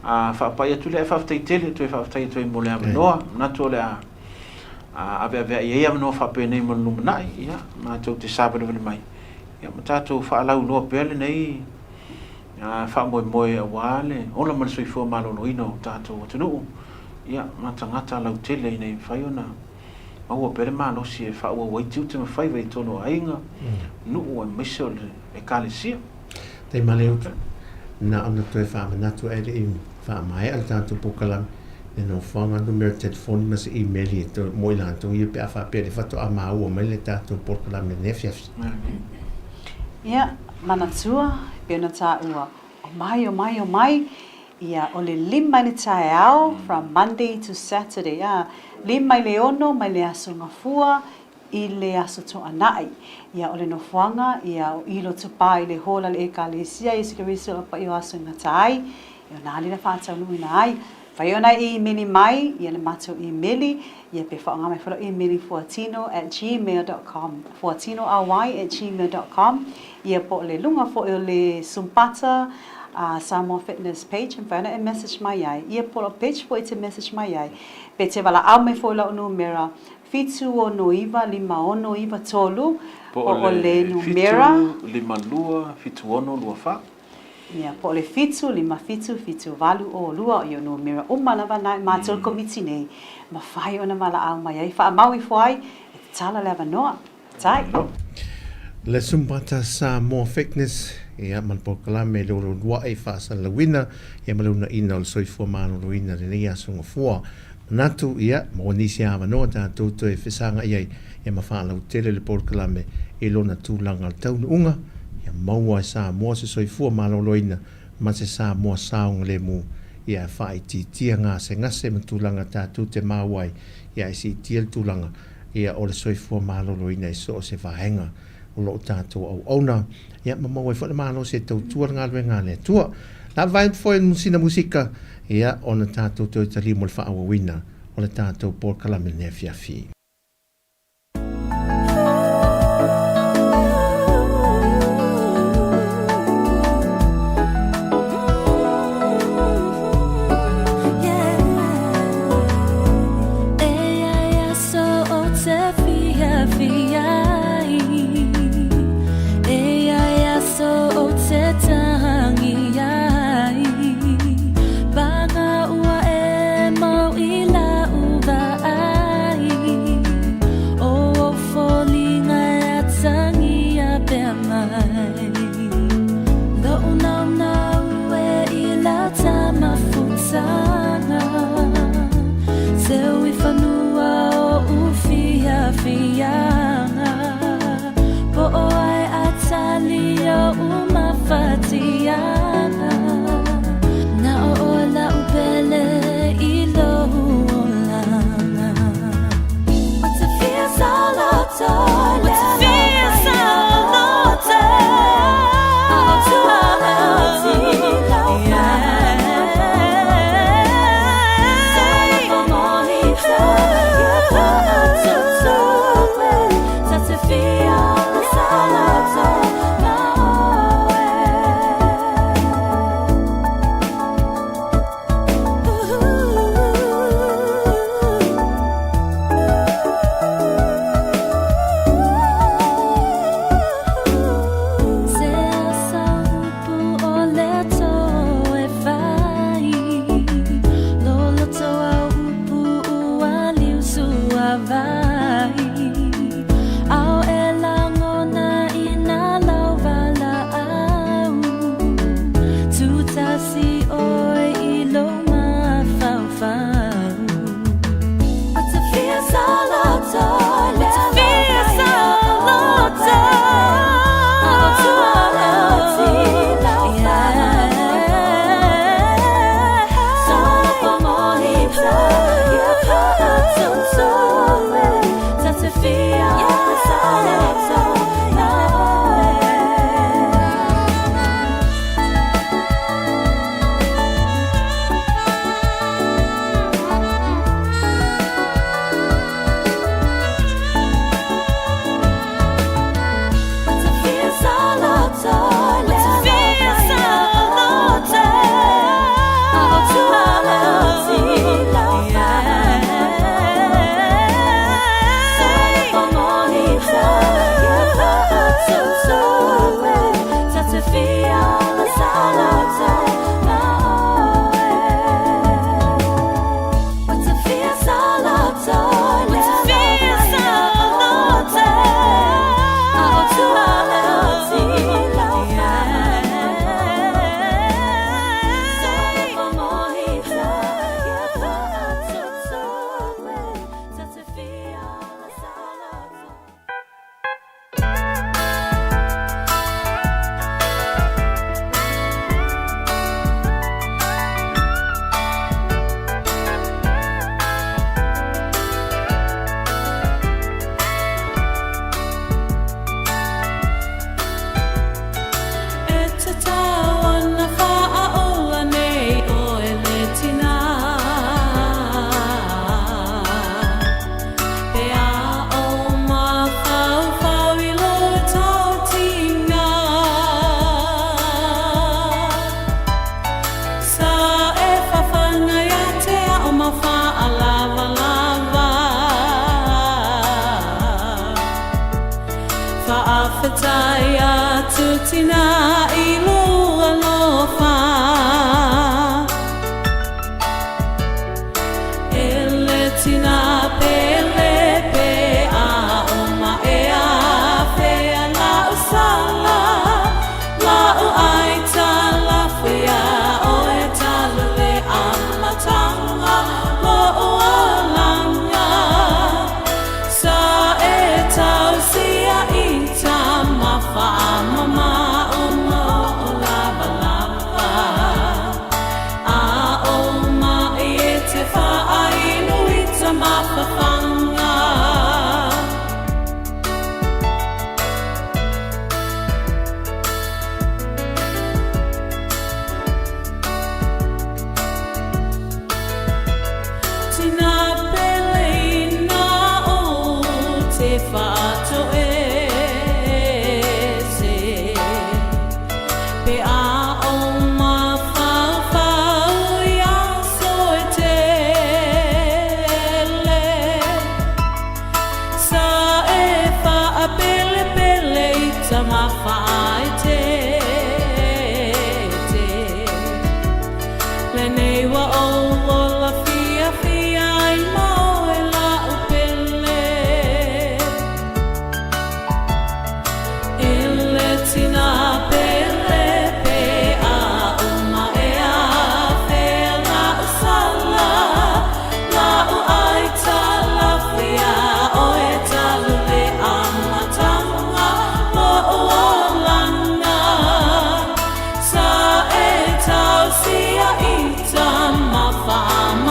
whaapai atu le e whaatai tele, tu e whaatai atu e mo le amanoa, natu o le a avea i ea manoa whaapai nei mo lumanai, ia, mātou te sāpana vana mai. Ia, ma tātou whaalau noa pele nei, whaamoe moe a wale, ola ma le soifua malolo ina o tātou atunuu. Ia, ma tangata lau tele nei whaiona, maua pele malosi e whaua waitiu te mawhai wei tono ainga, nuu e mese o e kālesia. Te male utu. Na ana toe whaamanatu ere i whaamai al tātou pokalam e no whanga numero telefoni ma se e-maili e to moi lantou i pe a whaapere whato a maua mai le tātou pokalam e nefyafsi. Ia, manatua, pēna tā ua, o mai, ia o le lima ni tae ao, from Monday to Saturday, lima i le ono, mai le aso ngafua, i le aso to anai. Ia o le nofuanga, ia o ilo tupa i le hola le eka le sia, i sikariso a pa i o aso ngatai, i o nāli na whaatau nui na ai. Whaiona i mili mai, ia le mato i mili, ia pe whaanga mai whara i mili fuatino@gmail.com, fuatinory@gmail.com, ia po le lunga fo i le sumpata, Sāmoa Fitness page, and whaina e message mai ai. Ia po lo page fo i te message mai ai. Pe te wala au me fo i lau numera, fitu o noiva, lima o noiva tolu, po o le numera. Fitu, lima lua, fitu ono, lua wha. Ia, po le fitu, lima fitu, fitu valu o lua, i o numera. Umalawa nai, mātou komiti nei, ma whai o na mala au mai ai. Wha maui fo ai, e tala lewa noa. Tai. Le sumpata Sāmoa Fitness, ia malpokala me loro lua e whaasa lawina, ia maluna ina o le soifua mano loina le nei asunga fua. Natu ia, mo nisi awa noa tātou to e whisanga iai, ia mawhaala utele le porkala me e lona tūlanga al taunu unga, ia maua e Sāmoa se soifua mano loina, ma se Sāmoa saunga le mu, ia whae titia ngā se ngase ma tūlanga tātou te māwai ia e si tia tūlanga ia o le soifua mālolo ina i so o se whahenga o lo tātou au auna ia mamawai whale mālo se tautua ngā lue ngā le tua la vai foi musina musika ia o na tātou te oitali mo le whaawa wina o le tātou Paul Kalamine fiafi. Sa e tau sia i ta mawha mama o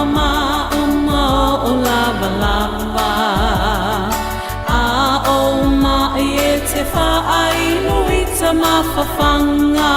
mama uma o lava lava a o ma e te whaai nui ta mawhawhanga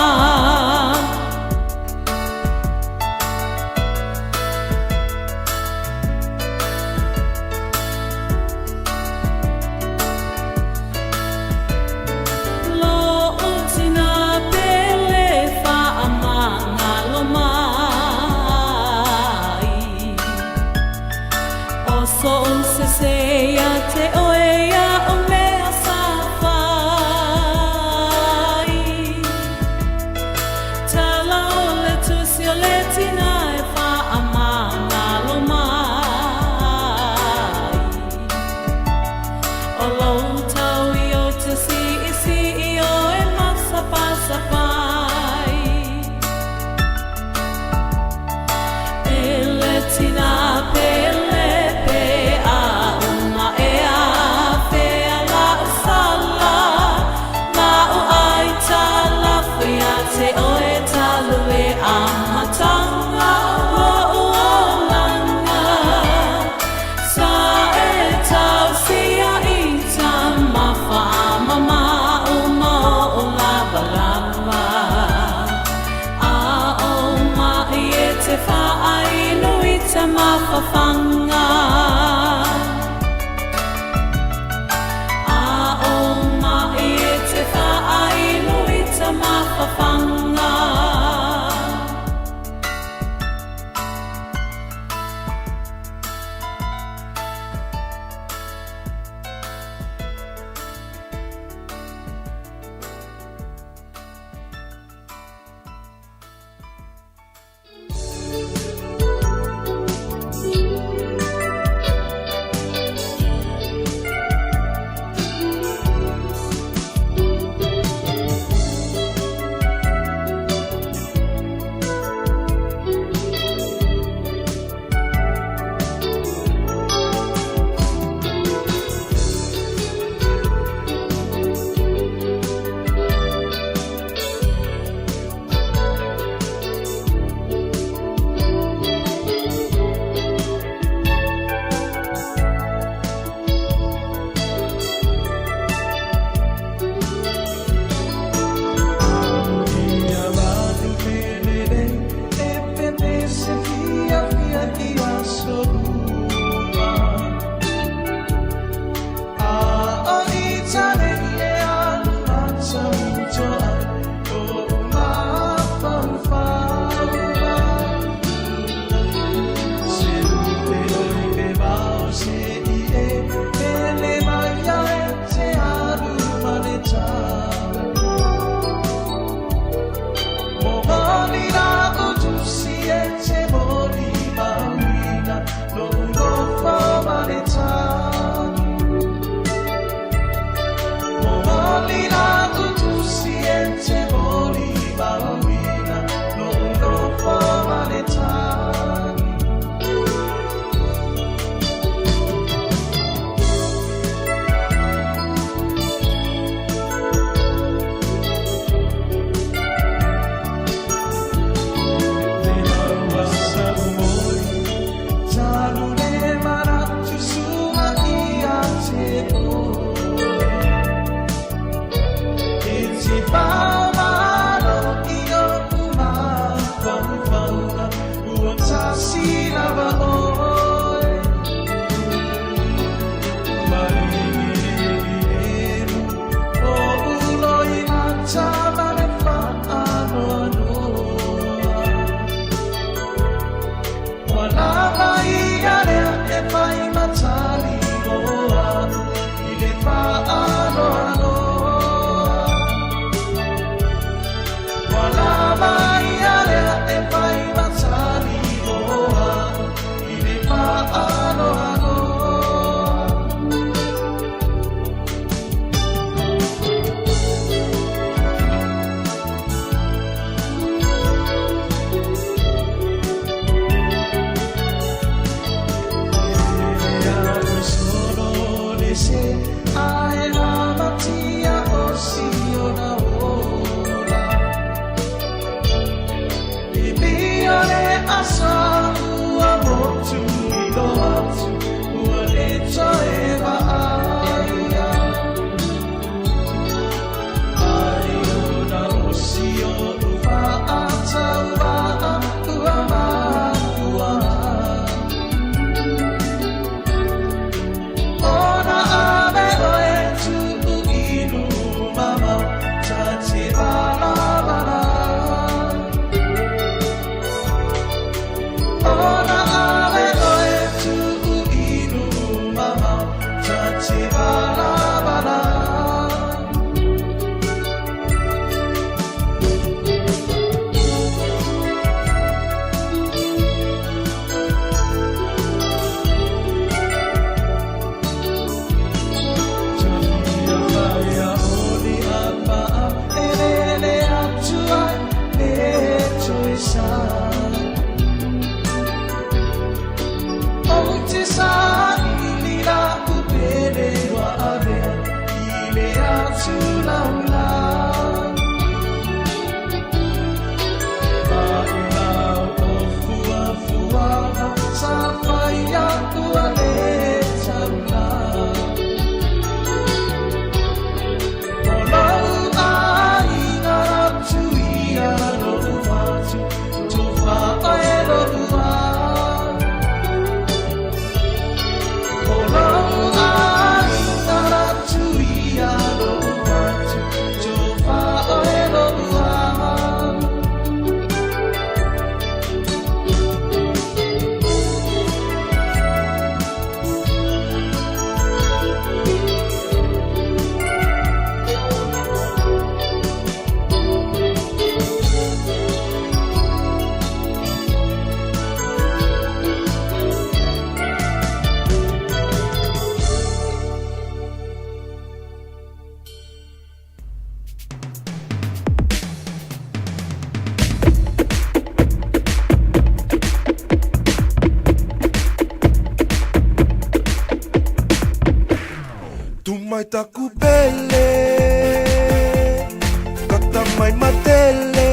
te oea o mea sawhai Tala o le tusi o le tina e wha a mana lo mai O lo tau i o te si i o e masapasa pai E le tina pele te oe talue a matanga o langa sa e tau sia i ta mawha mama uma o lava lava a o ma i e te whaai nui ta mawhawhanga a o ma i e te whaai nui ta mawhawhanga Mai taku pele, kata mai matele.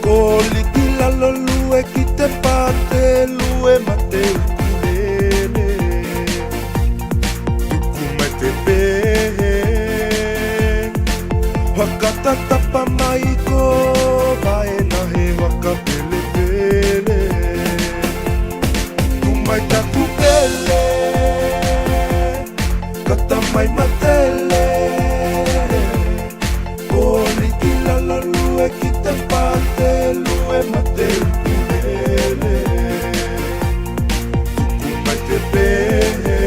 Ko litila lo lue ki te pate, lue mate ukulele. Tuku mai te pehe, wakata tapa mai ko, vae na he waka pele pele. Tu mai taku pele, kata mai matele. Oli kila la lue ki te pate, lue mate ukulele. Tuku mai te pehe,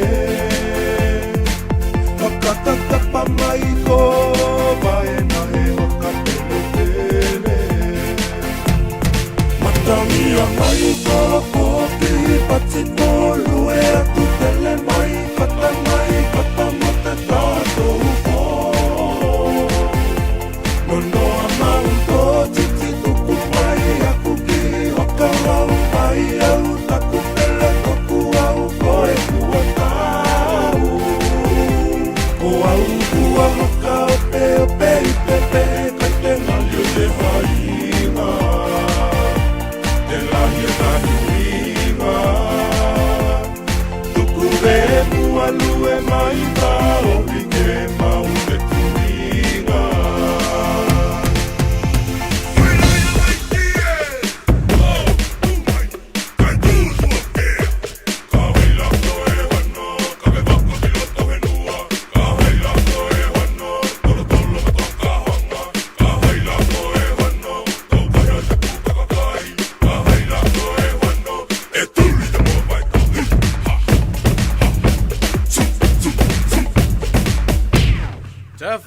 wakata tapa mai ko, vae na he waka pele pele. Matamia mai ko, poki pati no lue atu tele mai, kata mai.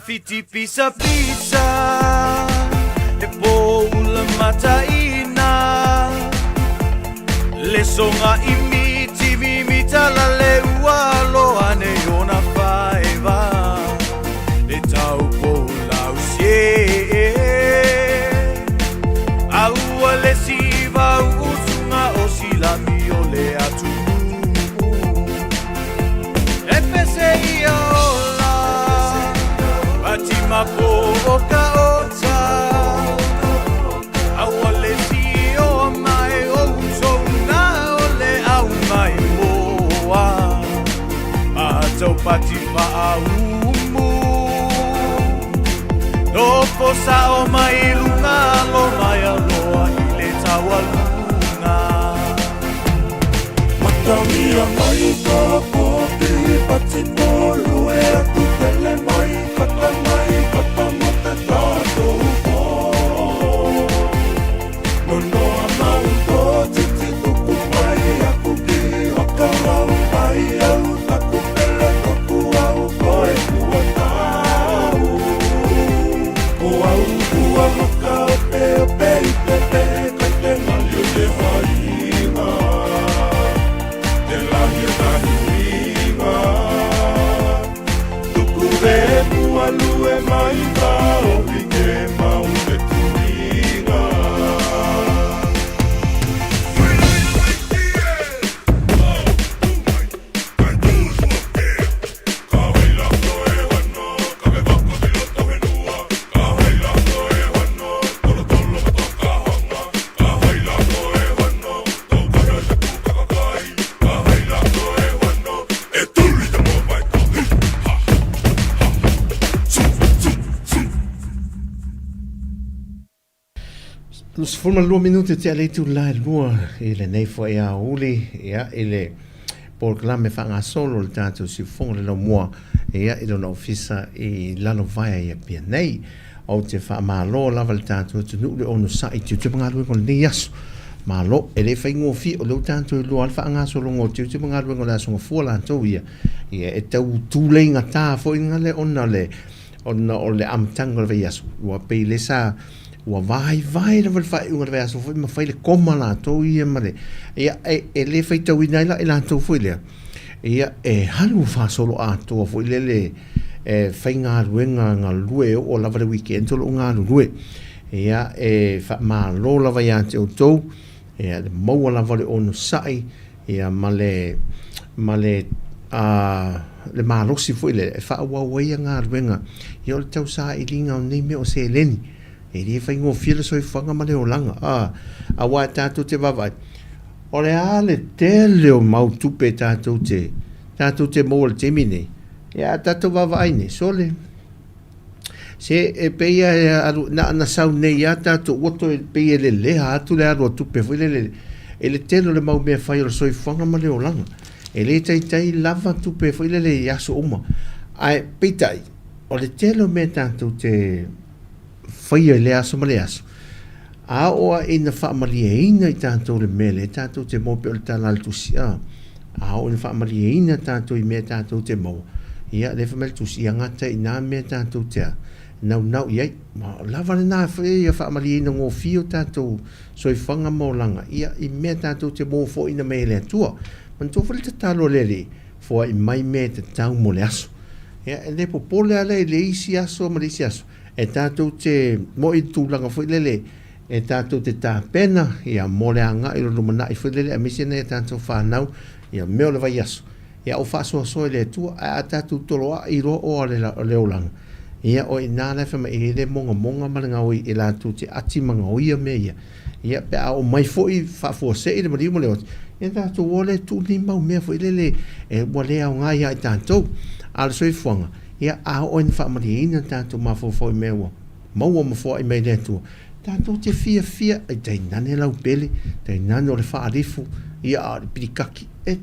Fiti pisa pisa, le poula mataina, le songa imiti mimita la le ualo ane ona faeva, le tau poula usie, aua le siva usunga osila mio le atu, e pese Mako oka ota, awale si o mai o na ole au mai moa, ato pati pa umu, no posa o mai lunga lo mai aloa ile tau Lus forma 2 minuti te ale tu la lua ele nei foi a uli ia ele proclame fanga solo il tanto si fon le mo ia ele no ofisa e la no vai ia pia nei o te fa malo la val tanto tu no ono sai tu te ngalo con dias malo ele fai ngofi o lo tanto lo alfa nga solo ngo tu te ngalo con la so fo la to ia e tau tu le ngata fo ngale ona le am tango ve yasu wa pe le sa wa vai le fai unga ve aso foi ma fai le koma la to ia mare ia e le fai tau ina la to foi le ia e halu fa solo a to foi le fai nga ruenga nga lue o la vale weekend to nga lue ia e fa ma lo la vai ante o to ia le mo la vale ono sai ia male le malo si foi le fa wa nga ruenga ia o tau sa i linga o nei me o se leni e li fai ngo fila soi fanga ma le olanga a wa tatu te vavai o le ale te leo mau tupe tatu te mo le temine ia tatu vavai ne sole se e peia na sau nei ia tatu oto e peia le atu le aro tupe foi le telo le mau mea fai o soi fanga ma le olanga e le tai lava tupe foi le yaso uma ai peitai o le telo me tatu te fai le aso ma le aso a oa ina whaamalia i tātou le mele tātou te mo pe o le tāna le tusi a o ina whaamalia tātou i mea tātou te mo ia le whamele tusi a ngata i nā mea tātou te a nau iai ma lava le nā whai ia whaamalia ina ngō fio tātou soi whanga maulanga ia i mea tātou te mo fo ina mea le atua man tō whale te talo le le fo i mai mea te tau mo le aso ia e le popole ale le isi aso ma le isi aso e tātou te mo i tūlanga fwoi lele e tātou te tāpena ia mole anga i rono mana i fwoi lele a misena e tātou whanau ia meo le vai aso ia o whasoa soe le tua a tātou toloa i ro o le olanga ia o i nāna whama i le monga maranga oi i lātou te ati manga oia me ia pe a o mai fwoi whafua se i le mariu mo le oti ia tātou o le tū ni mau mea fwoi lele e wale au ngā ia i tātou a le soi fuanga ia a o in fa marina tanto ma fo mewa mau ma fo i me le tu tanto te fia e te nane lau pele te nane o le fa arifu ia a pirikaki e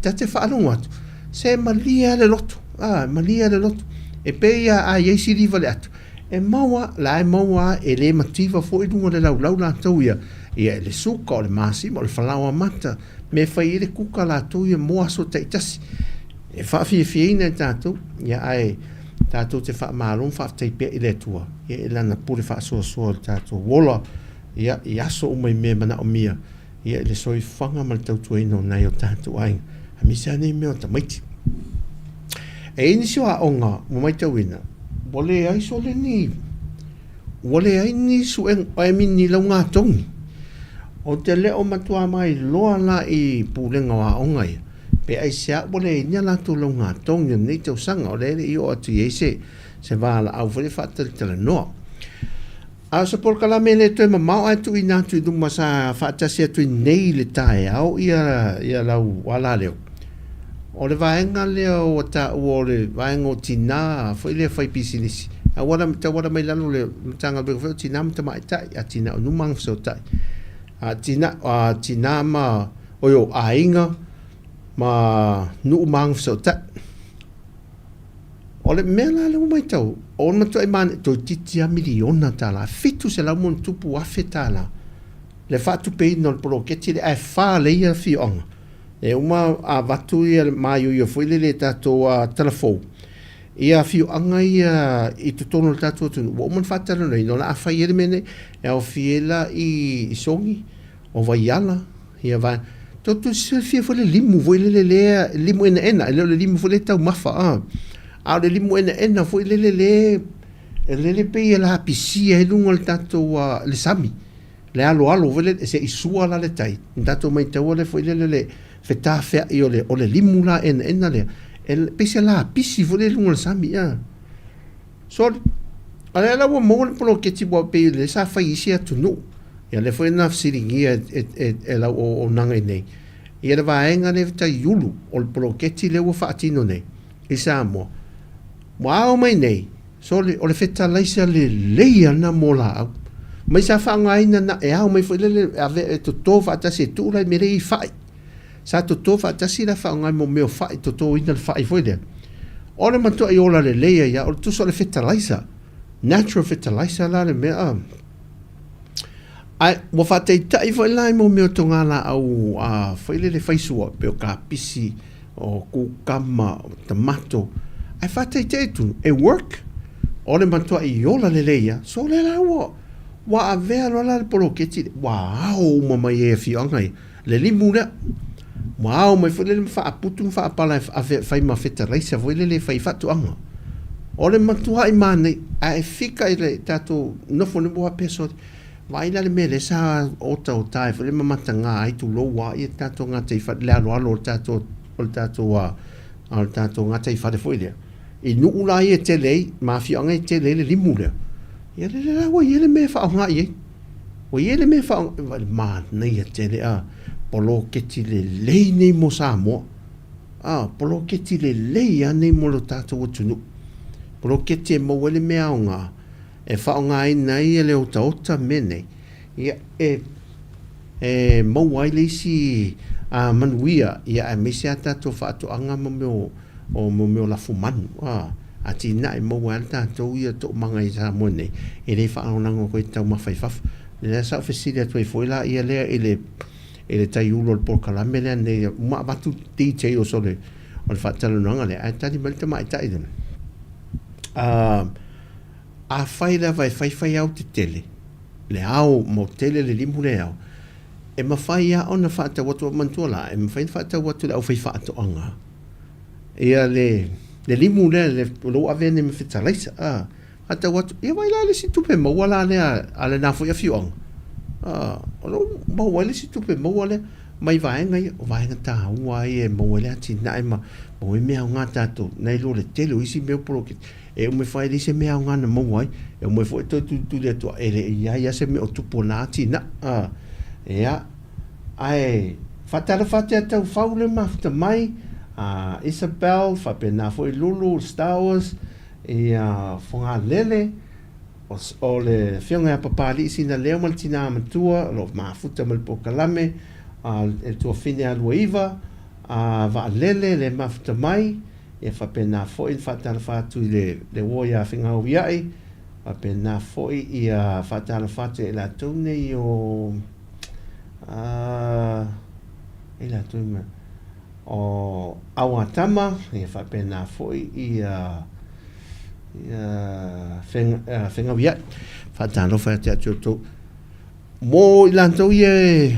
te fa anu atu se malia le loto e pe ia a yesi riva le atu e maua e le mativa fo i dunga le lau la tau ia le suka o le masi mo le falawa mata me fai le kuka la tau ia moa so te itasi e fa fia ina tātou ia ai tātou te wha maalon wha teipea i le tua ia e lana pure wha soa tātou wola ia i aso umai me mana o mia ia le soi whanga ma le tautua ino nei o tātou ainga a misa nei mea o tamaiti e inisi o a onga mo mai tau ina wale ai so le ni wale ai ni su e mini lau ngā tongi o te leo matua mai loa la i pūlenga o a onga ia pe ai sia bole nya la tu lo nga tong ni te sanga o le i o tu yese se va la au fle fatel tele no a se por kala mele to ma mau ai tu ina tu du masa fata se tu nei le tai au ia la wala le o le vaenga le o ta o le vaenga tina foi le foi business a wala mai lalo le tanga be foi tina mta mai tai a tina no mang so tai a tina ma o yo ainga ma nu mang so ta ole mela le mai tau o na to man to titia miliona tala fitu se la mon tupu afetala le fatu pe no pro che ti e fa le ia fi on e uma a vatu ia mai io foi le tato a telefon ia fi anga ia i to tono tato tu o mon fatala no la fa ia mene e o fiela i songi o vaiala ia va tu se fia fo le limu vo le limu ena le limu fo le tau mafa a le limu ena fo le pe la pisia e lungo le tato le sami le alo vo le se isua la le tai tato mai tau le fo le feta fe i o le limu la ena le el pisia la pisi vo le lungo le sami so ale la wo mo pro che ti bo pe le sa fa isia tu no ia le foi na siringia e la o nanga nei ia le vaenga le ta yulu o le proketi le wa fatino nei i Sāmoa wa o mai nei so le o le feta laisa le leia na mola mai sa whaangaina na e au mai whailele ave e to tō whaatasi e tūrai me rei whai. Sa to tō whaatasi la whaangai mo meo whai to tō ina le whai whaile. Ore matua i ola le leia ia, ore tuso le fertilizer. Natural fertilizer la le mea. Ai, wa whatei tai whailai mo meo tonga la au whailele whaisua, peo ka pisi, o kukama, o tomato. Ai whatei te tu, e work. Ore matua i ola le leia, so le la ua. Wa a vea lola le polo keti, wa au mamai e fiongai, le limu lea. Wow, mai foi le fa aputu fa pala fai ma fertilizer foi le fai fatu anga. Ole matua i mane a fika ile tato no fo le boa peso. Vai la le mele sa ota o tai foi le matanga ai tu lo wa i tato nga te fa le alo tato o tato wa al tato nga te fa de foi le. I nu ula i te lei ma fi anga te le limu le. Ia le la wa i le me fa nga i. O i le me fa ma nei te le a polo keti le lei nei mo Sāmoa. Polo keti le lei a nei mo lo tātou atunu. Polo keti e mau ele mea o ngā. E whao ngā i nei e leo taota mene. Ia e mau ai leisi manuia. Ia e mese a tātou whaato anga mo meo lafu manu. A ti na e mau ai tātou ia to manga i Sāmoa nei. E rei whao nango koe tau mawhai whafu. Le sa ofisiri atu e foila ia lea ele tai ulo le por kalame le ne ma batu DJ o sole o le fatalo nanga le ai tani malta mai tai den a faila vai au te tele le au mo tele le limu le au e ma fai a ona fata watu mantola e ma fai fata watu au fai fata anga ia le limu le lo avene me fertilizer ata watu e vai la le si tupe mo wala le ale na fo ia fiong o mo wale si tupe mo wale mai vai ngai vai ngata uai e mo wale ati nai ma mo me nga tato nei lo le tele isi me pro e me fai dise me nga na mo wai e me fo to le to ele ia se me o tupo na ati na ia ai fatara ta faule ma fta mai Isabel fa pena foi lulu Star Wars e fonga lele o le whionga a papali sina leo maltina matua lo mafuta mal pokalame e tua fine a luaiva va lele le mafuta mai e fa pena foi fatala fatu le woia finga o viai fa pena foi i fatala fatu e la tune o e la tune o awatama e fa pena foi i fenga via fatano fa te to mo lanto ye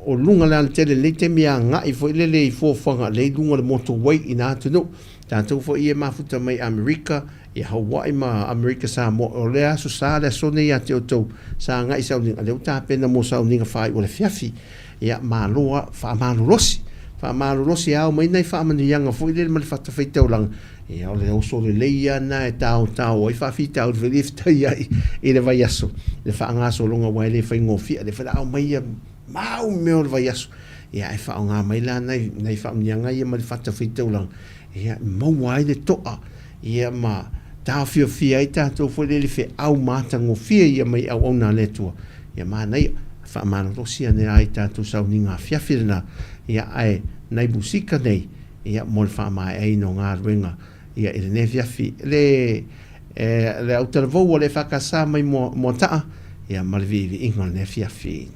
o lunga lan tele le te mia nga I foi le fo fanga le lunga le motorway ina to no tanto fo ye mafuta mai America e Hawaii ma America Sāmoa o le aso sa le sone ya te to sa nga isa ni le uta pena mo sa ni fai o le fiafi ya maloa fa malolosi au mai nei fa mani yanga fo le mal fa te te lang e o le oso le leia na e tau ai fa fita o le lifta ia I le vai aso le fa nga so longa wai le fa ngofia le fa au mai mau me o le vai aso ia e fa nga mai la nei fa mani yanga ia mal fa te fita lang ia mau wai le toa ia ma tau fia I tatou fo le fe au mata ngofia ia mai au ona le tua ia ma nei fa malolosi ne ai tatou sau ninga fiafirna ia ai nei musika nei ia mo fa mai ai no ngā ruenga ia ele ne fiafi le au te vo le fa kasa mai mo taa ia malvivi ingon ne fiafi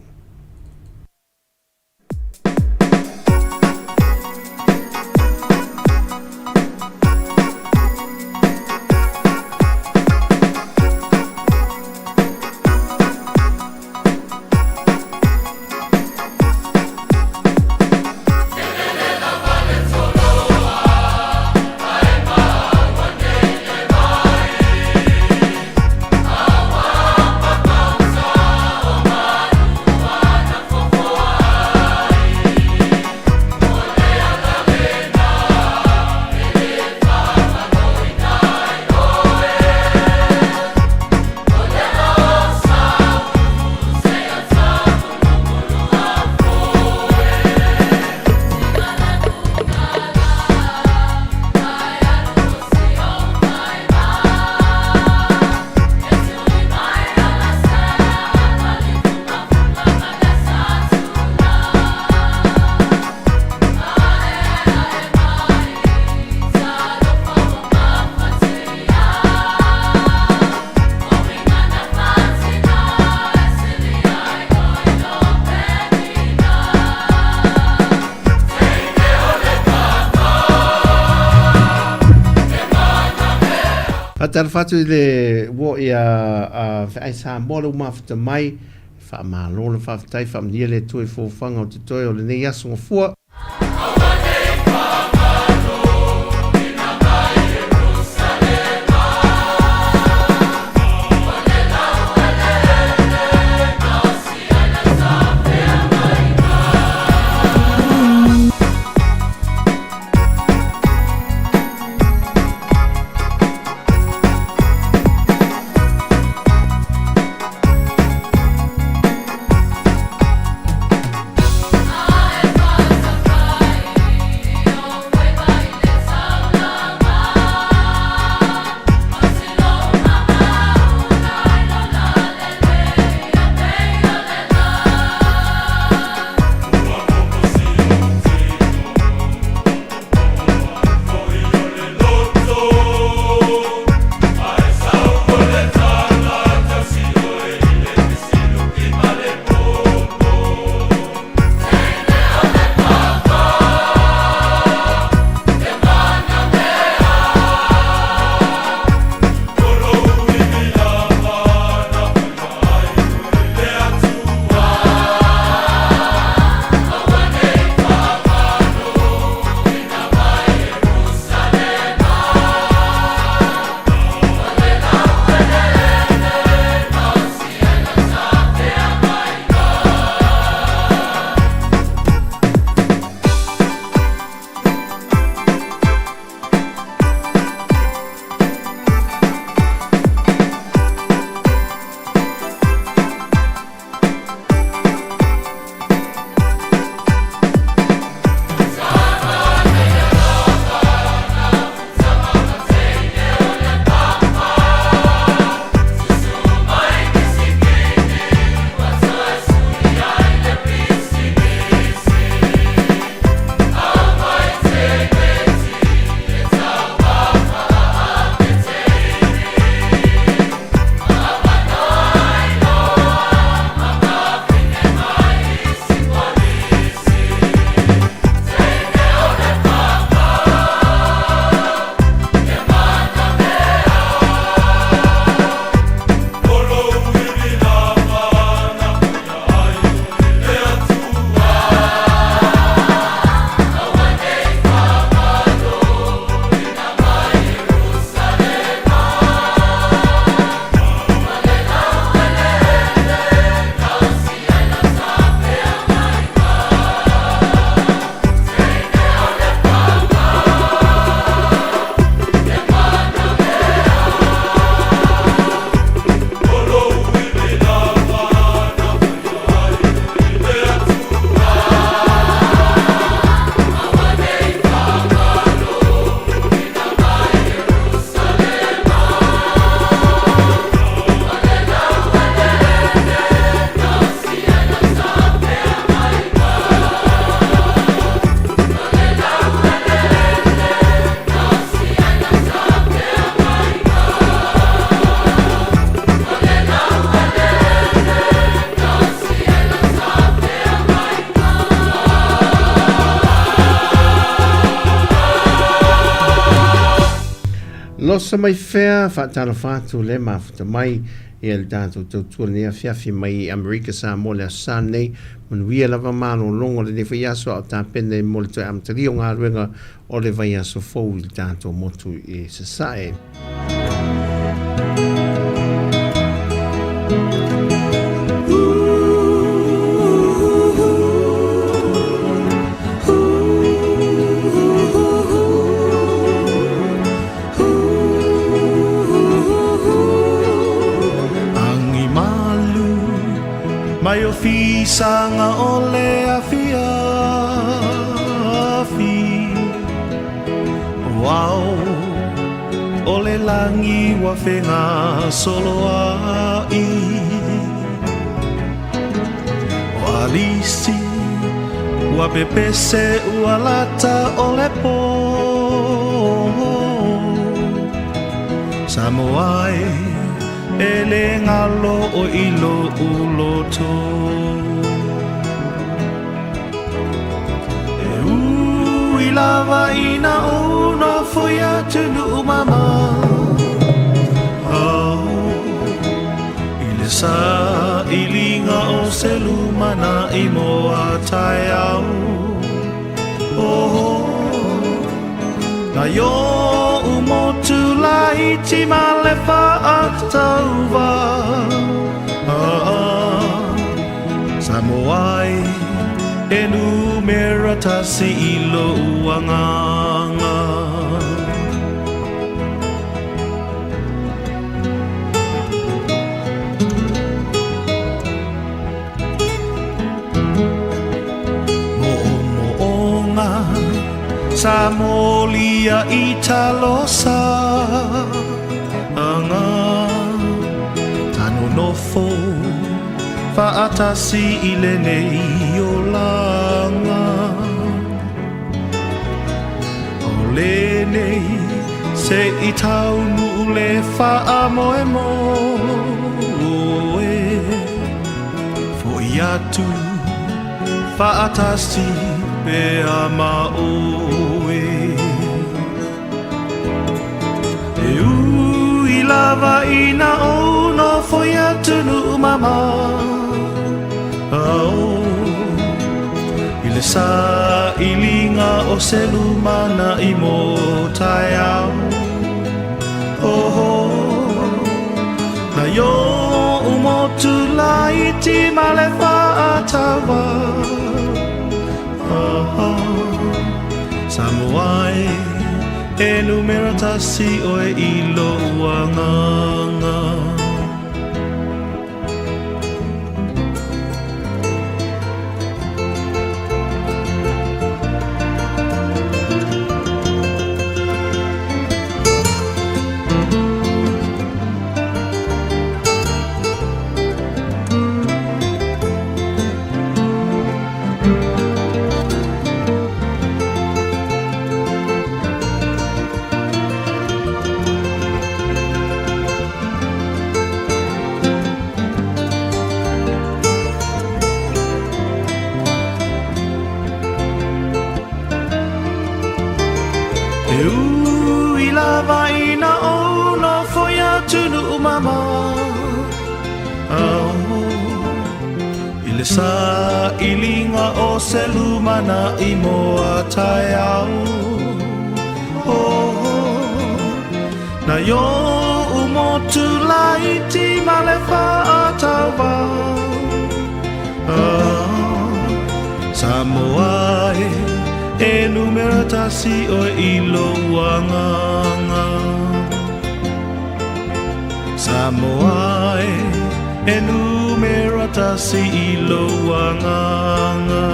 Atar fatu le wo ia ai Sāmoa le mafta mai fa malo le fa tai fa mnia le tu fo fanga o te toi o le nei aso fua. Losa mai fea whaatara whātu le mafuta mai e le tātou tautua nea whiawhi mai Amerika Sāmoa le asā nei manuia lava mālo longo le newhi aso au tāpene mo le toi amtari o ngā ruenga o le vai aso fau i le tātou motu e sasae. Mai o fisanga o le afiafi Wow o le langi wa whenga solo ai Wa lisi wa pepese ua lata o le po Sāmoa e le ngalo o ilo uloto E ui lava ina o no foi atu nu mama sa ilinga o se lumana I moa tai au. Oh, na yo umotu la iti malefa atauva. Sāmoa e numera tasi ilo uanganga. Mo'omo'onga sa molia I talosa anga tano nofo Faatasi ile nei o langa Ole nei se I tau nule faa moe mo Oe Fo iatu faatasi pe ama oe E ui lava ina o no fo iatu nu mama Ile sa ilinga o se lumana I mo tai au. Oh, na yo umotu la iti malefa atawa. Sāmoa e numera tasi oe ilo uanganga. E ui lava ina o no foia tunu mama. Ile sa ilinga o se lumana I moa tai au. Na yo umotu la iti malefa atawa. Sāmoa e numera tasi o ilo uanganga. Sāmoa e numera tasi ilo uanganga.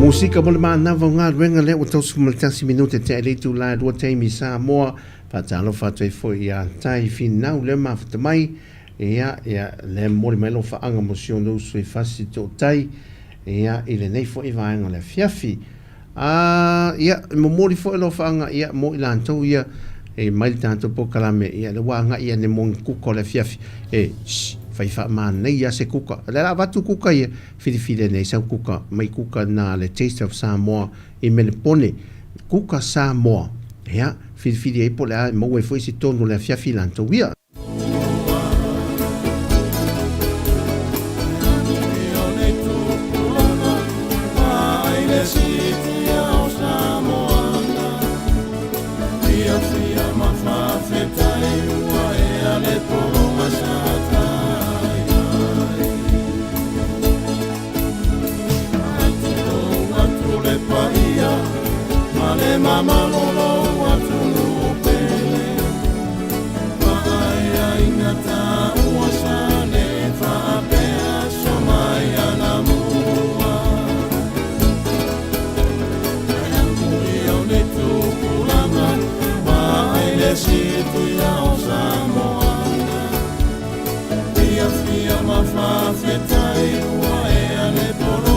Musika mo le mana va ngā ruenga le o tau sumaltasi minute te eleitu la rua teimi Sāmoa whatalo whatoi fo ia tai finau le mawhatamai ia le mori mai lo whaanga mo sio no sui fasi tō tai ia I le nei fo I vaenga le fiafi ia mo mori fo lo whaanga ia mo I lantou ia e mai tanto po kalame ia le wanga ia ne mo kuko le fiafi fai fa man nei ia se kuka le la watu kuka ia filifile nei sa kuka mai kuka na le Taste of Sāmoa I Melipone kuka Sāmoa ia filifile po le mo e foi si tonu le fiafi lantou ia Mama lolo watunu pele Maaya ingata uwasane Faapea somaya namua Kayangu ione tukulanga Maaile situ ya Sāmoana Fia mafafetai Wae ale polo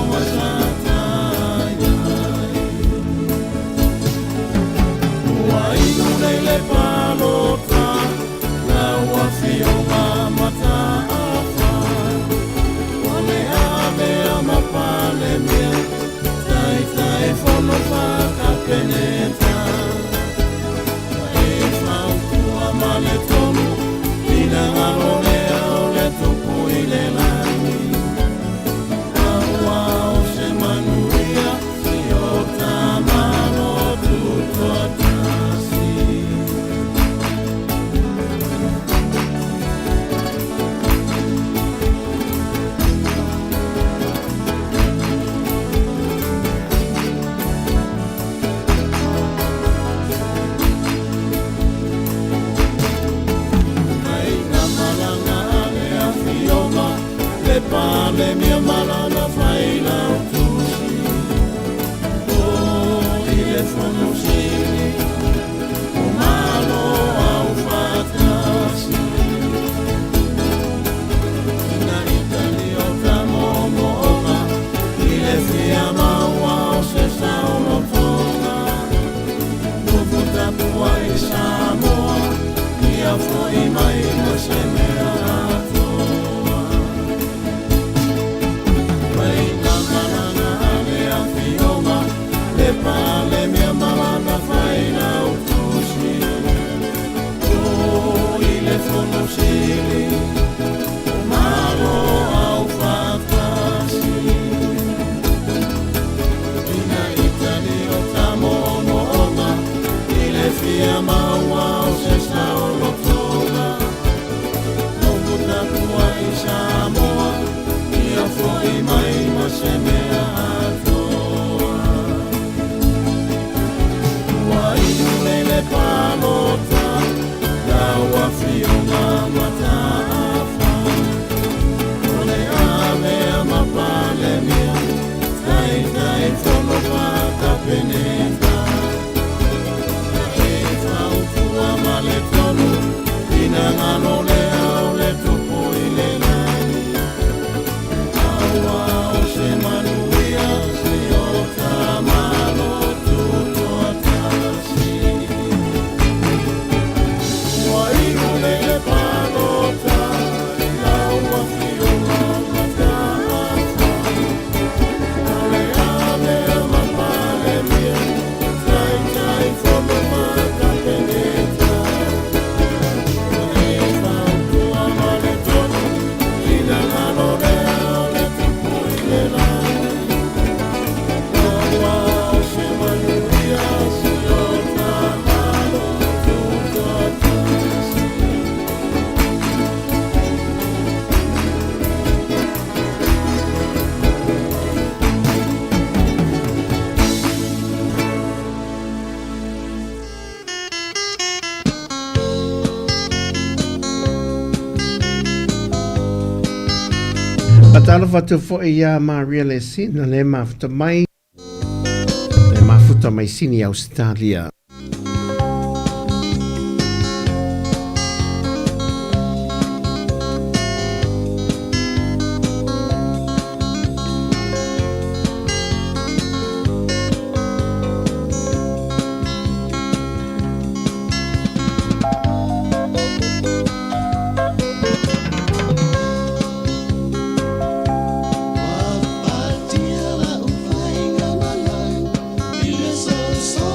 Sāmoa, ia foi mai no se me atoa. Mai na manana me a fioma, le pale mea malana fai na utusi. O ile fono sili, o malo au fatasi. Ina itali o tamo moonga, ile fia maua o se sao toga. No muta kua i Sāmoa, ia foi mai ma se mea atoa. Ua inu lele palota, laua fiona mata afa. Ole avea ma pale mea, tai tai fono pata peneta. Tautua male tonu, ina ngano le au le tupu i le nani. Aua o se manuia, se o tamalo tuto atasi. Ua iu le palota, laua fiona mata afa. Ole avea ma pale mea, tai tai fono mata peneta. Tautua male tonu, ina ngano le au le tupu i le nani. Aua o se manuia, se o tamalo tuto atasi. Patalo fatu fo ia Maria le sina le mafuta mai. Le mafuta mai sini Australia. Papatia la ufainga na lai, ile so so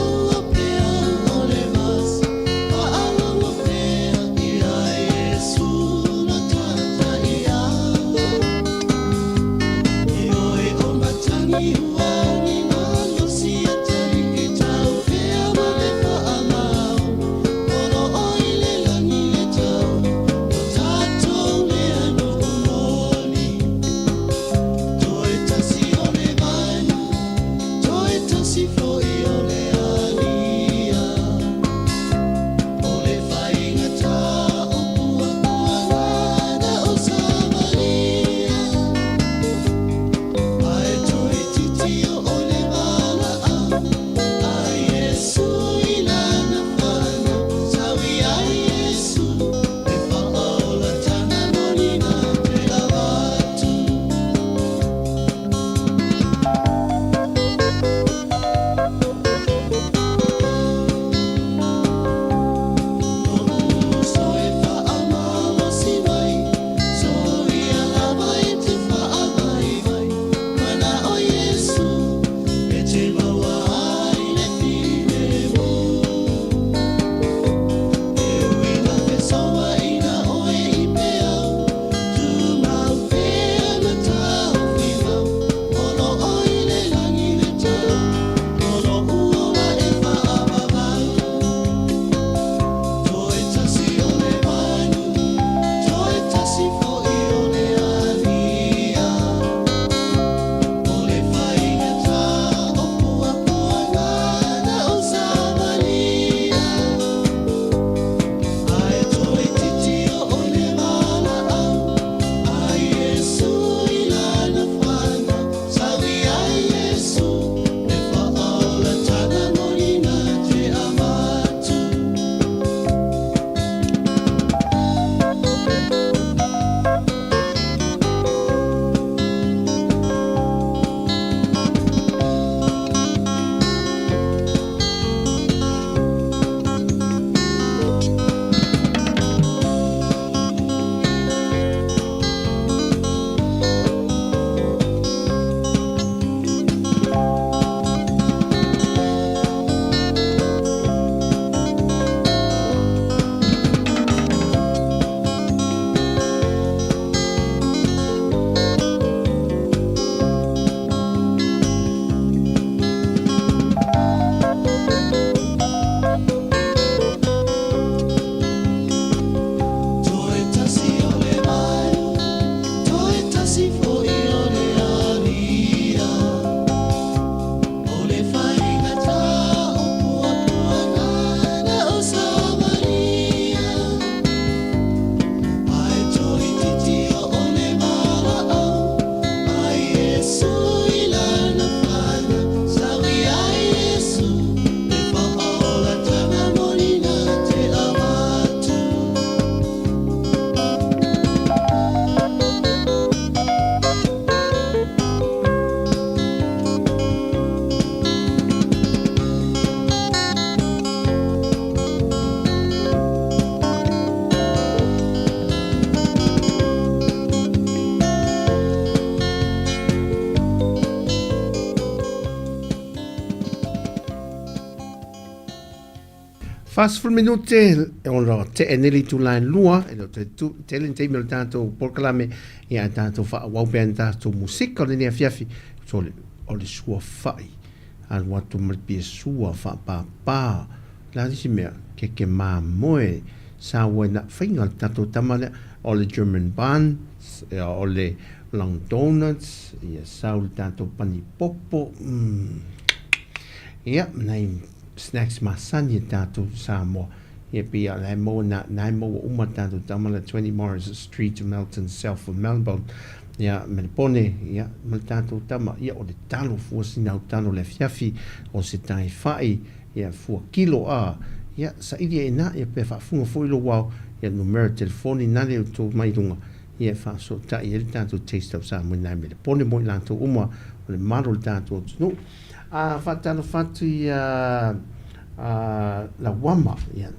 Fast for minute on te eneli tu line lua e te len te mil tanto porkalame ia tanto fa wa ben tanto musica le ne fiafi so o le sua fai al watu mpi sua fa pa la di mea ke ma moe sa wena finga tanto tamale o le German bun o le long donuts ia sa tanto pani popo ia nai snacks masanya tatu Sāmoa. Ia pia lai mo na nai mo uma tatu tamala 20 Morris Street, Melton, south of Melbourne. Ia melpone ia mal tatu tama ia o le talo fu sina talo le fiafi o se tai fai ia fu kilo a ia sa idia ina ia pe fa fu fu lo wow ia numero telefoni na le to mai lunga ia fa so ta ia tatu taste of Sāmoa nai melpone mo lanto uma o le maro tatu no fatalo fatu ia la wama ia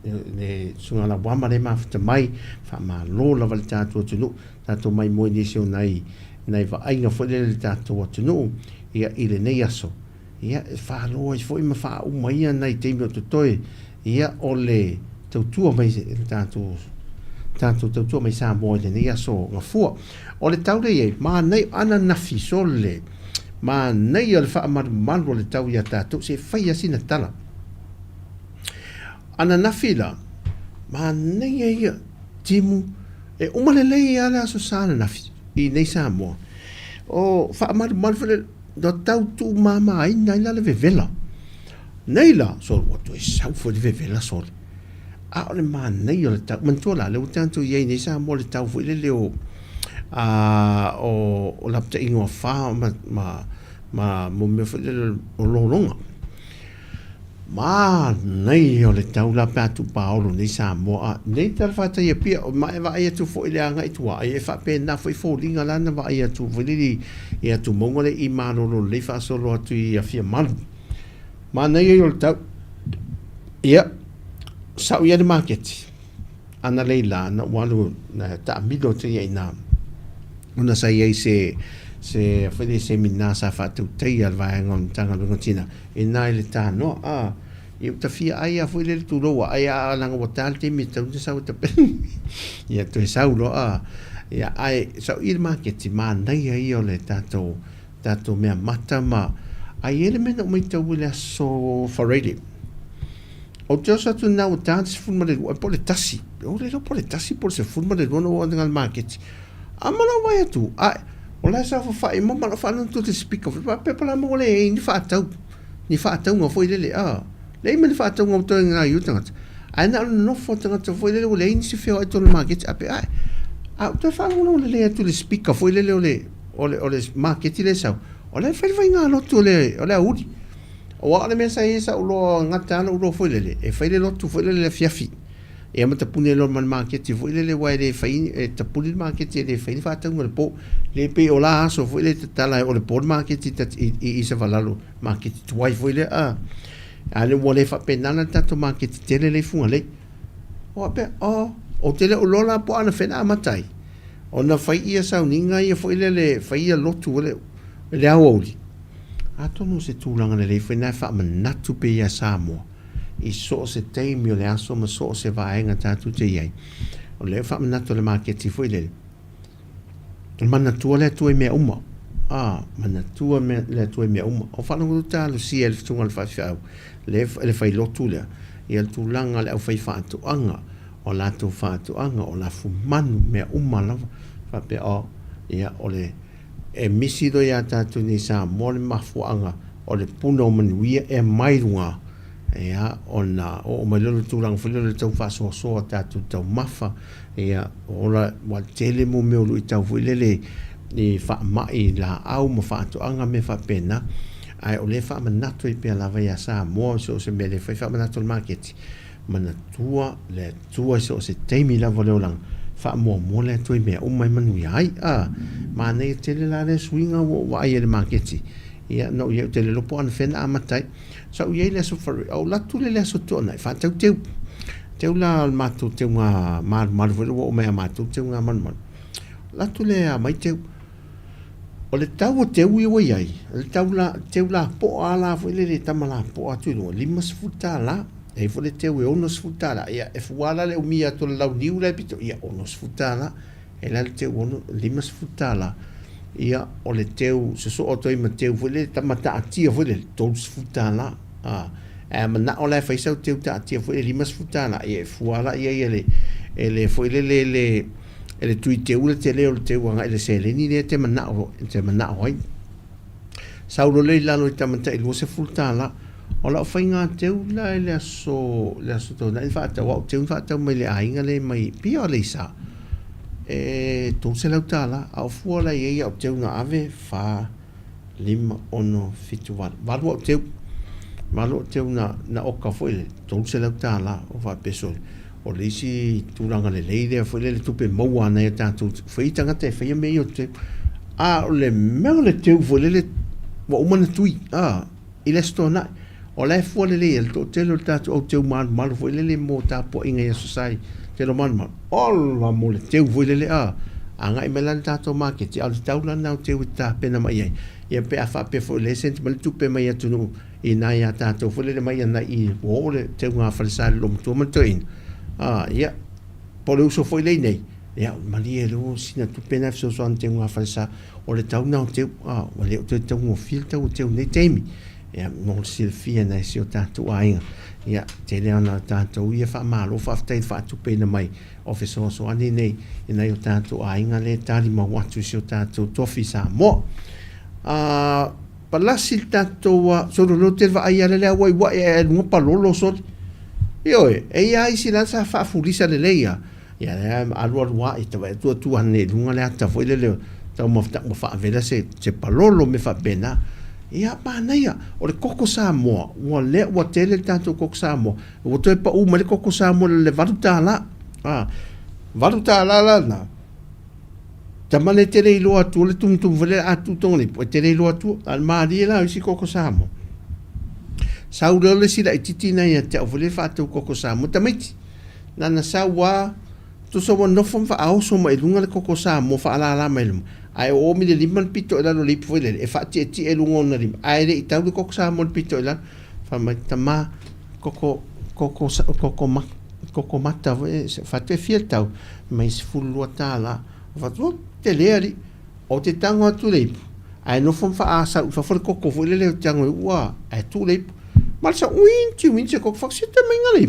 le sunga la wama le mafta mai fa ma lo la val tatu tunu tatu mai mo ni se nai va ainga fo le tatu tunu ia ile nei aso ia fa lo fo ima fa u mai nai te mo toi ia ole Tautua mai tatu Tautua mai Sāmoa le nei aso nga fu ole tau le ma nei ana nafi sole ma nei al fa mar mal le tau ia tatu se fai asina tala ana nafila ma nei ia timu e umale lei ala so sana nafi I nei Sāmoa o fa mar mal fele do tau tu mama ai nei la le vela nei la so o tu sa fo de vela so a ole ma nei ole tau man to la le tanto ye nei Sāmoa le tau fo le o o lapta ingo fa ma mo me fa o longa ma nei o le taula patu paolo nei Sāmoa nei tal fata ia pia ma va ia tu fo ile anga itu ai fa pe na foi fo linga lana va ia tu vili ia tu mongole I mano lo le fa solo tu ia fia mal ma nei o le tau ia sa ia de market ana leila na walu na ta mido te ia na una sa ia se fede seminar sa fatu te al vai ngon tanga lo tina ina ile ta no I ta fia ai a foi le tu lo ai a langa botal te mi tu sa ta ia tu sa lo ia ai sa il market ma nei ai o le tato me mata ma ai ele me no mai tu le so for really o te sa tu na o tanto forma de po le tasi o le po le tasi por se forma de no ngal market amana vai tu ai o la sa fa mo ma fa non tu te speak of pa pe la mo le ni fa tau ngo foi le le me fa tau ngo to nga yu tanga ana no fo tanga to foi le ni se fe o to le market ape ai to fa no le tu le speak of foi le o le market le sa o le fa nga lo tu le o le udi o ale me sa isa o lo ngata no lo foi le e fa le lo tu foi le fiafi e ma te pune lo man market foi le wai le fa te pune market le fa fa tau ngo po le pe o la so foi le tala o le por market I se valalo market tuai foi le ale wole fa penana tato market tele le funga le o pe o tele o lola po ana fena matai ona fai ia sa ninga ia foi le fai ia lotu le auli ato no se tulanga le foi na fa manatu pe ia Sāmoa I so se teimi o le aso ma so se vaenga tatu te iai o le fa manatu le market foi le manatua le tue mea uma manatua le tue mea uma o whanangu talo si el tungal whawhiau le whai lotu lea I el tūlanga le au whai whaatuanga o lato whaatuanga o la fumanu mea uma lava whape ia o le e misido ia tatu ni Sāmoa le mafuanga o le puna o manuia e mairunga ia ona o mai lolo tūlanga whalilo le tau whasoa tatu tau mafa ia ora wa tele mo me lu tau fuilele ni fa mai la au mo fa to anga me fa pena ai o le fa manato I pe la vai Sāmoa so se me le fa manato il market manatua le tua so se temi la voleolang fa mo le to me o mai manu ai ma ne tele la le swinga wa ai le market ia no ia tele lo po an fena amatai so ia le so for o la tu le so to na fa tau teu la matu teu nga mar o me matu teu nga man la tu le mai teu o le tau teu I wai ai le tau la po ala fo le tamala po atu no limas futa la e fo le teu e ono sfutala ia e fuala le umia to lau niu le pito ia ono sfutala e la le teu ono lima sfutala ia o le teu se so o toi ma teu fo le tamata atia fo le tolu sfutala e mana o le faisa o teu ta atia fo le lima sfutala ia e fuala ia ia le e le fo le tui teu le te leo le teu anga le seleni le te mana o ai saulo le lalo i tamata i lua se futala o la whainga teu la le aso to na i whaata wau teu whaata mai le ainga le mai pia o le isa e tō se lau tāla au fuala i eia o teu na ave wha lima ono fitu walu o teu na oka fwele tō se lau tāla o wha peso o le isi tūranga le leire fwele le tupe maua na e tātou whaitanga te whaia mei o teu a o le mea le teu fwele le wa umana tui i le stona o le fuale le el to telo tātou o teu malu fwele le mo tāpua inga ia sosai telo manu ola mo le teu fwele le anga i melan tātou maketi au le taula nau teu i tā pena mai ai ia pe a whape fwele senti mali tupe mai atunu i nai a tātou fwele le mai ana i o le teu ngā whalesari lo mtua matoin ia po le uso fwele nei ia mali e lo sina tupe na fso soan teu ngā whalesari o le tau nau teu o le teu ngō fil tau teu nei teimi ia no sil fia na si o tātou ainga ia te lea na tātou ia wha malo whaftai whatupe na mai o wheso so ani nei i nei o tātou ainga le tāli mawatu si o tātou tofi Sāmoa palasi tātou soro lo te wa ai ale lea wai wai e lunga palolo so ioe e ia isi lan sa whafurisa le leia ia lea alua lua i tawa e tua ne lunga lea ta foi le tau maftak mo whaavela se palolo me whapena ia panaia o le koko Sāmoa ua le ua tele tātou koko Sāmoa ua toi pa uma le koko Sāmoa le valu tāla valu tāla lana tamane tele ilo atu le tumtum vele atu tongli po tele ilo atu al maari la isi koko Sāmoa saura le sila ititi na ia te avole whātou koko Sāmoa tamiti nana sawa tu sawa nofam wha aoso ma ilunga le koko Sāmoa wha ala mai lumu ai o mi le liman pito ela no lipo ele e fati e ti e lungo na lim ai le itau ko sa mon pito ela fa mai tama koko mata fati fiel tau mais fullu tala fa tu te leari o te tango tu le ai no fon fa asa fa for koko fu le tango wa ai tu le mal sa winchi koko fa se te menga le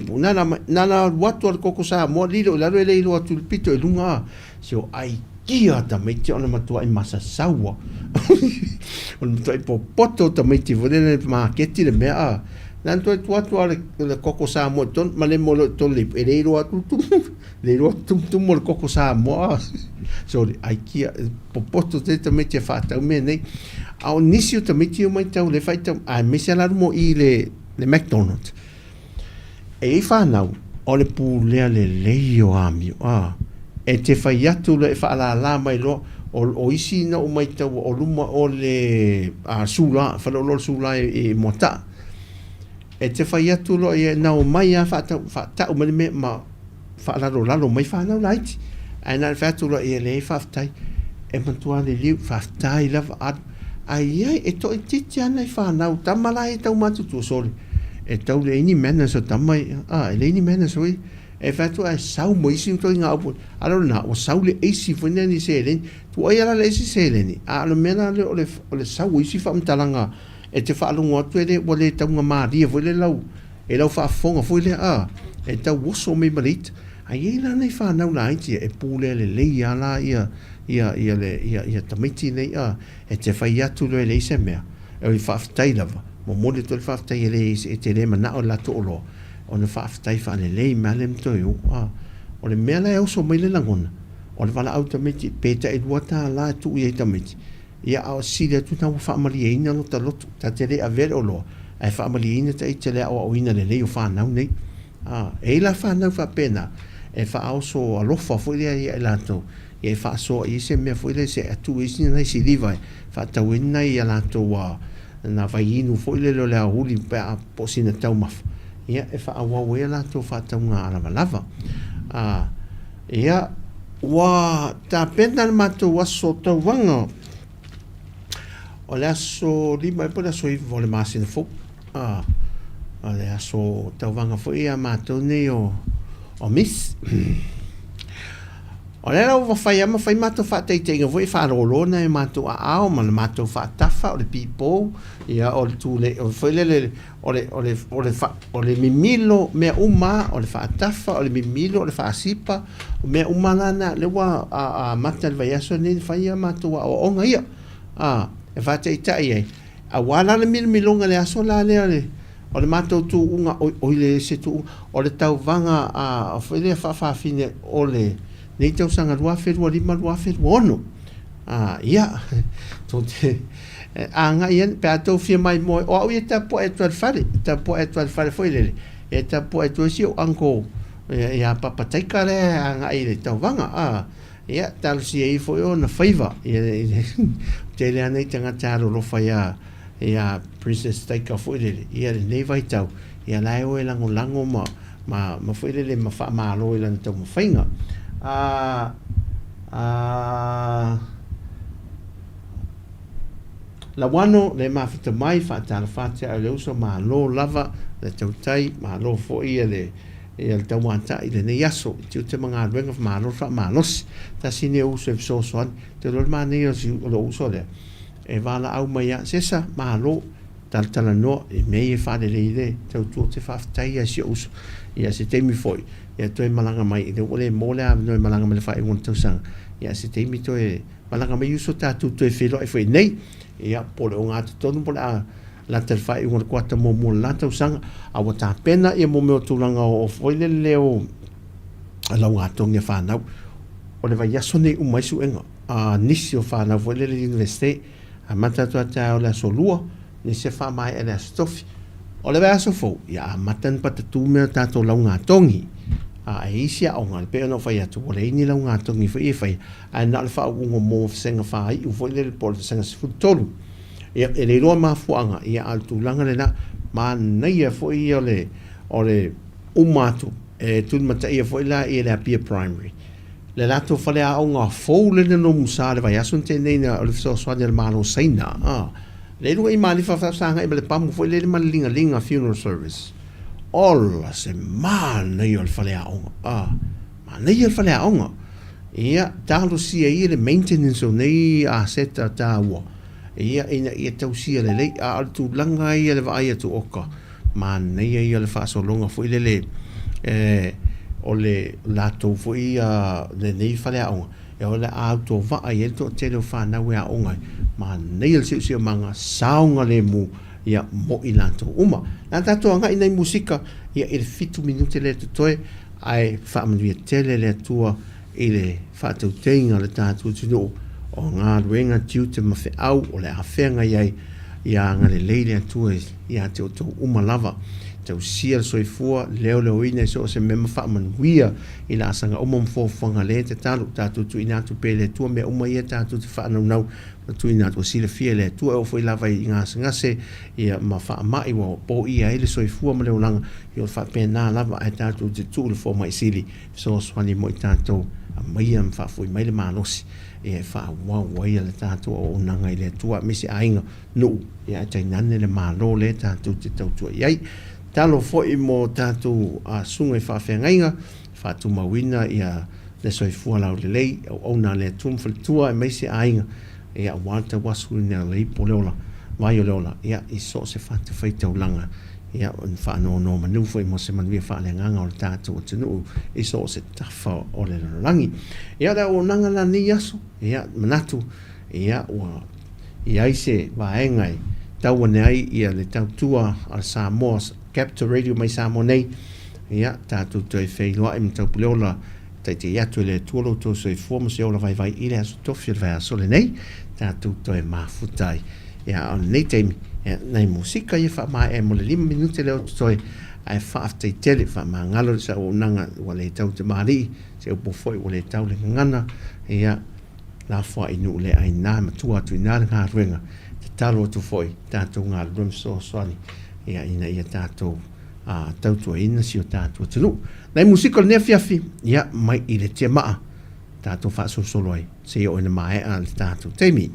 nana watu al koko sa mo lilo la le lo tu pito e lunga so ai kia ta meti ona matua i masa saua ona matua i popoto ta meti vole ma keti le mea nan to tu le koko Sāmoa ton male molo to le ero atu le ro tum mo koko Sāmoa so ai kia popoto te ta meti fa ta me nei au nisio ta meti o mai tau le faita ai me se la mo i le McDonald's e fa nau o le pu le leio ami e te whai atu le whaala la mai lo o isi na o mai tau o luma o le sula whalolo sula e mota e te whai atu lo e na o mai a whaatau mani me ma whaalaro lalo mai whanau laiti ai na whaatu lo e le whaftai e mantua le liu whaftai lava adu ai e to e titi ana i whanau tamala e tau matutu sori e tau le ini mena so tamai le ini mena so e fatu ai sau mo isi to inga apu alo na o sau le isi fune ni selen tu ai ala le isi seleni alo mena le ole sau isi fa mtalanga e te fa lungo tu ele ole tanga maria vole lau e lau fa fonga vole e ta woso me marit ai ela nei fa na una iti e pule le ia la ia tamiti nei e te fa ia tu le ise mea e fa tailava mo mole to fa taile e te le mana o la to lo ona whaaftai whanelei malem toi o le mea lai au so mai le langona o le wala au tamiti peta e luata la tu i e tamiti ia au sile tu tau whaamali e ina no ta lotu ta te le a vere o loa ai whaamali e ina ta i te le au ina le lei o whanau nei e la whanau whapena e wha au so alofa fwile i e lato e wha so i se mea fwile se atu i sina nei si livai wha tau ina i a lato na vai inu fwile lo le a huli pe a posina tau mafu ia e fa wa we la to fa ta nga ala lava ia wa ta pena ma to wa so to wanga o la so li mai pora so i vole mas in fo ale aso tauwanga fo ia mātou nei o miss. O lera o whai ama whai mātou whāteitenga fo i whārolona e mātou a ao ma le mātou whātafa o le pipo ia o le tūle o whailele o le mimilo mea uma o le whātafa o le mimilo o le whāsipa o mea uma nana le wa a mata le vaiaso nei whai a mātou a o onga ia e whāteitai ei a wala le milonga le aso la le o le mātou tū unga o le se tū o le tau vanga a whaile whawhawhine o le nei tau sanga rua wherua lima rua wherua ono. Ia, tō te anga ian, pe atou whia mai moe, o au e ta po e tuar whare, whailele, e ta po e tuar si o anko, ia papataika re anga i le tau vanga, ia, talo si e ifo o na whaiva, te lea nei tanga tāro rofa ia Princess Taika whailele, ia le nei vai tau, ia lai o e lango ma whailele ma wha maalo e lana tau ma whainga. La wano le mawhita mai whaatala whaatea au le uso ma lo lava le tautai ma lo fo ia le tauata i le nei aso i te mga ruenga ma lo wha ma losi ta sine uso e viso soan te lor ma nei o lo uso le e wala au mai a sesa ma lo tala noa e mei e whaare le i le tautua te whaafitai a si uso ia se teimi foi ia toi malanga mai le ole mole a no malanga me le fai un tausanga ia se teimi toi malanga mai uso tatu toi felo e foi nei ia pole o ngata tonu pole a la te fai un kwata mo la tausanga a wata pena ia mo me tulanga o foi le leo la ngato nge fa na o le vai yaso nei umai su enga a nisi o fa na foi le universite a mata to ta o la solua ni se fa mai ela stofi o le vai aso fo ia matan patatu me tato la ngatongi a isia o ngal pe no fai atu le ni la nga tongi fai a na fa un mo senga fai u foi le por senga futolu e le ro ma fuanga ia altu langa le na ma nei foi o le umatu e tu mata ia foi la e la pia primary le lato fale a nga fo le no musa le vai asun te nei na o le so so del malo saina le ro i mali fa sanga e le pam foi le malinga funeral service Ola se mana i o le whale aonga. Mana i o le whale aonga. Ia, tālo sia i le maintenance o nei a seta tāua. Ia, ina i tau sia le lei, a altu langa i le vai atu oka. Mana i o le whaasolonga fui le o le lato fui le nei whale aonga. E o le auto vaa i elto te leo whanau e aonga. Mana i o le siu manga saonga le mu. Ia mo i lanto uma. Nā tātou anga i nei musika, ia i le 5 minute le tutoe, ai whaamanuia tele le atua i le whaatauteinga le tātou tino o ngā ruenga tiu te mawhi au o le awhenga iai ia ngā le leile atua ia te o tau uma lava. Tau sia le soifua, leo ina so se mema whaamanuia i la asanga uma mfofanga le te talu tātou tu inatu pe le tua mea uma ia tātou te whaanau tu inatu sila fia le tua o foi lava i ngase ia ma whaamai wa po ia ele soifua ma leo langa i o whaapena lava ai tātou te tu le fo mai sili so swani mo i tātou a maia mwhafui mai le manosi e whaawau ia le tātou o nanga i le tua misi ainga no ia tainane le malo le tātou te tautua iai talo foi mo tātou a sunga i whawhengainga whātu mawina ia le soifua lau le lei au nā le tumwhalitua e meisi ainga ia wata wasu nea lei po leola vai o leola ia i so se whātu whaitau langa ia whanau no manu foi mo se manuia whaaleanganga o le tātou o tunu i so se tawha o le rangi ia da o nanga la ni aso ia manatu ia ua ia ise vaengai tau nei ia le Tautua a Sāmoa Capital Radio mai Sāmoa nei ia tātou toi whailoa im tau puleola tai te iatu le tuolo tō soi fōma se ola vai i le aso tofi al vai asole nei tātou toi mafutai ia on nei teimi nei musika ia wha mai e mo le 5 minute leo toi ai whaaftai tele wha maa ngalo sa o nanga wa le tau te maari se upo foi wa le tau le ngana ia la wha inu le ai nā matua tu ina le ngā ruenga te talo tu foi tātou ngā ruem so soani ia ina ia tātou Tautua ina si o tātua tunu. Nei musika le nea fiafi, ia mai i le tia maa, tātou whaaso solo ai, se o ina mai a le tātou teimi.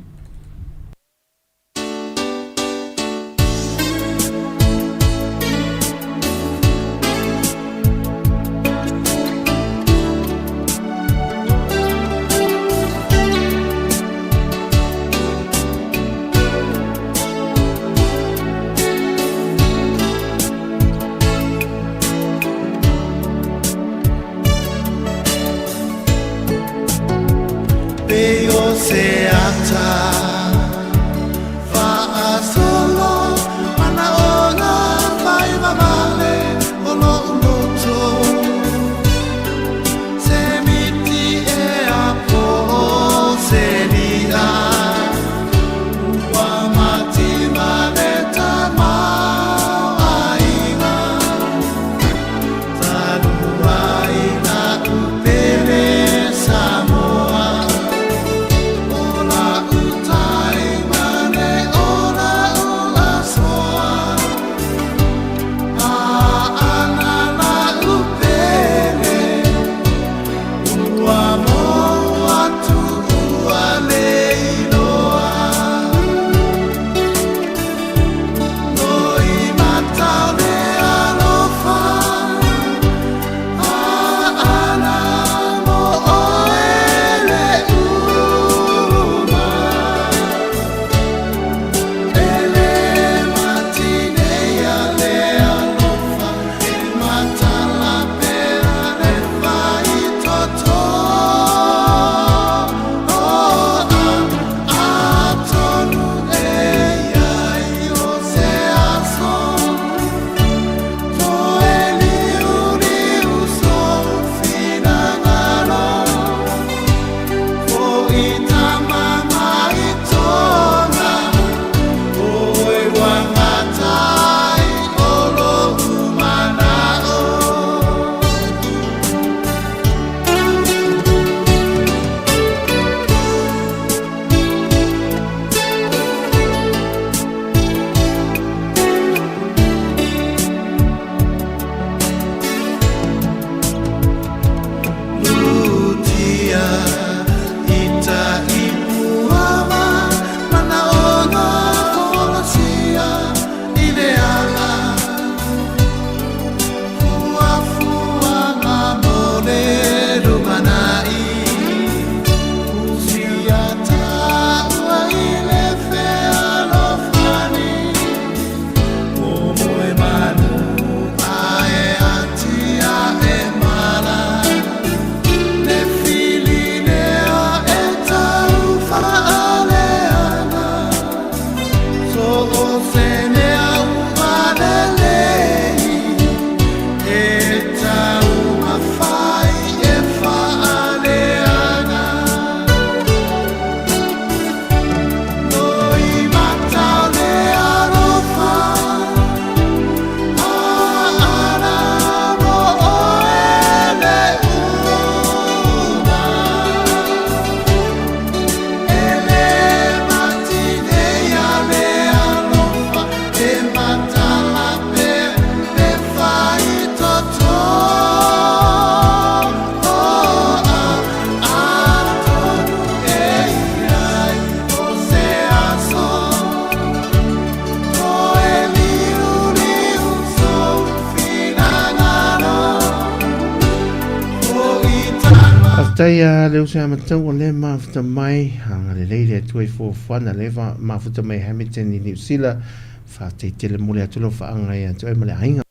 tai leo sa matau o le mafuta mai hanga le leile tui fo fana le mafuta mai Hamilton i New Zealand fa te tele mole atulo fa anga ia tu e male ainga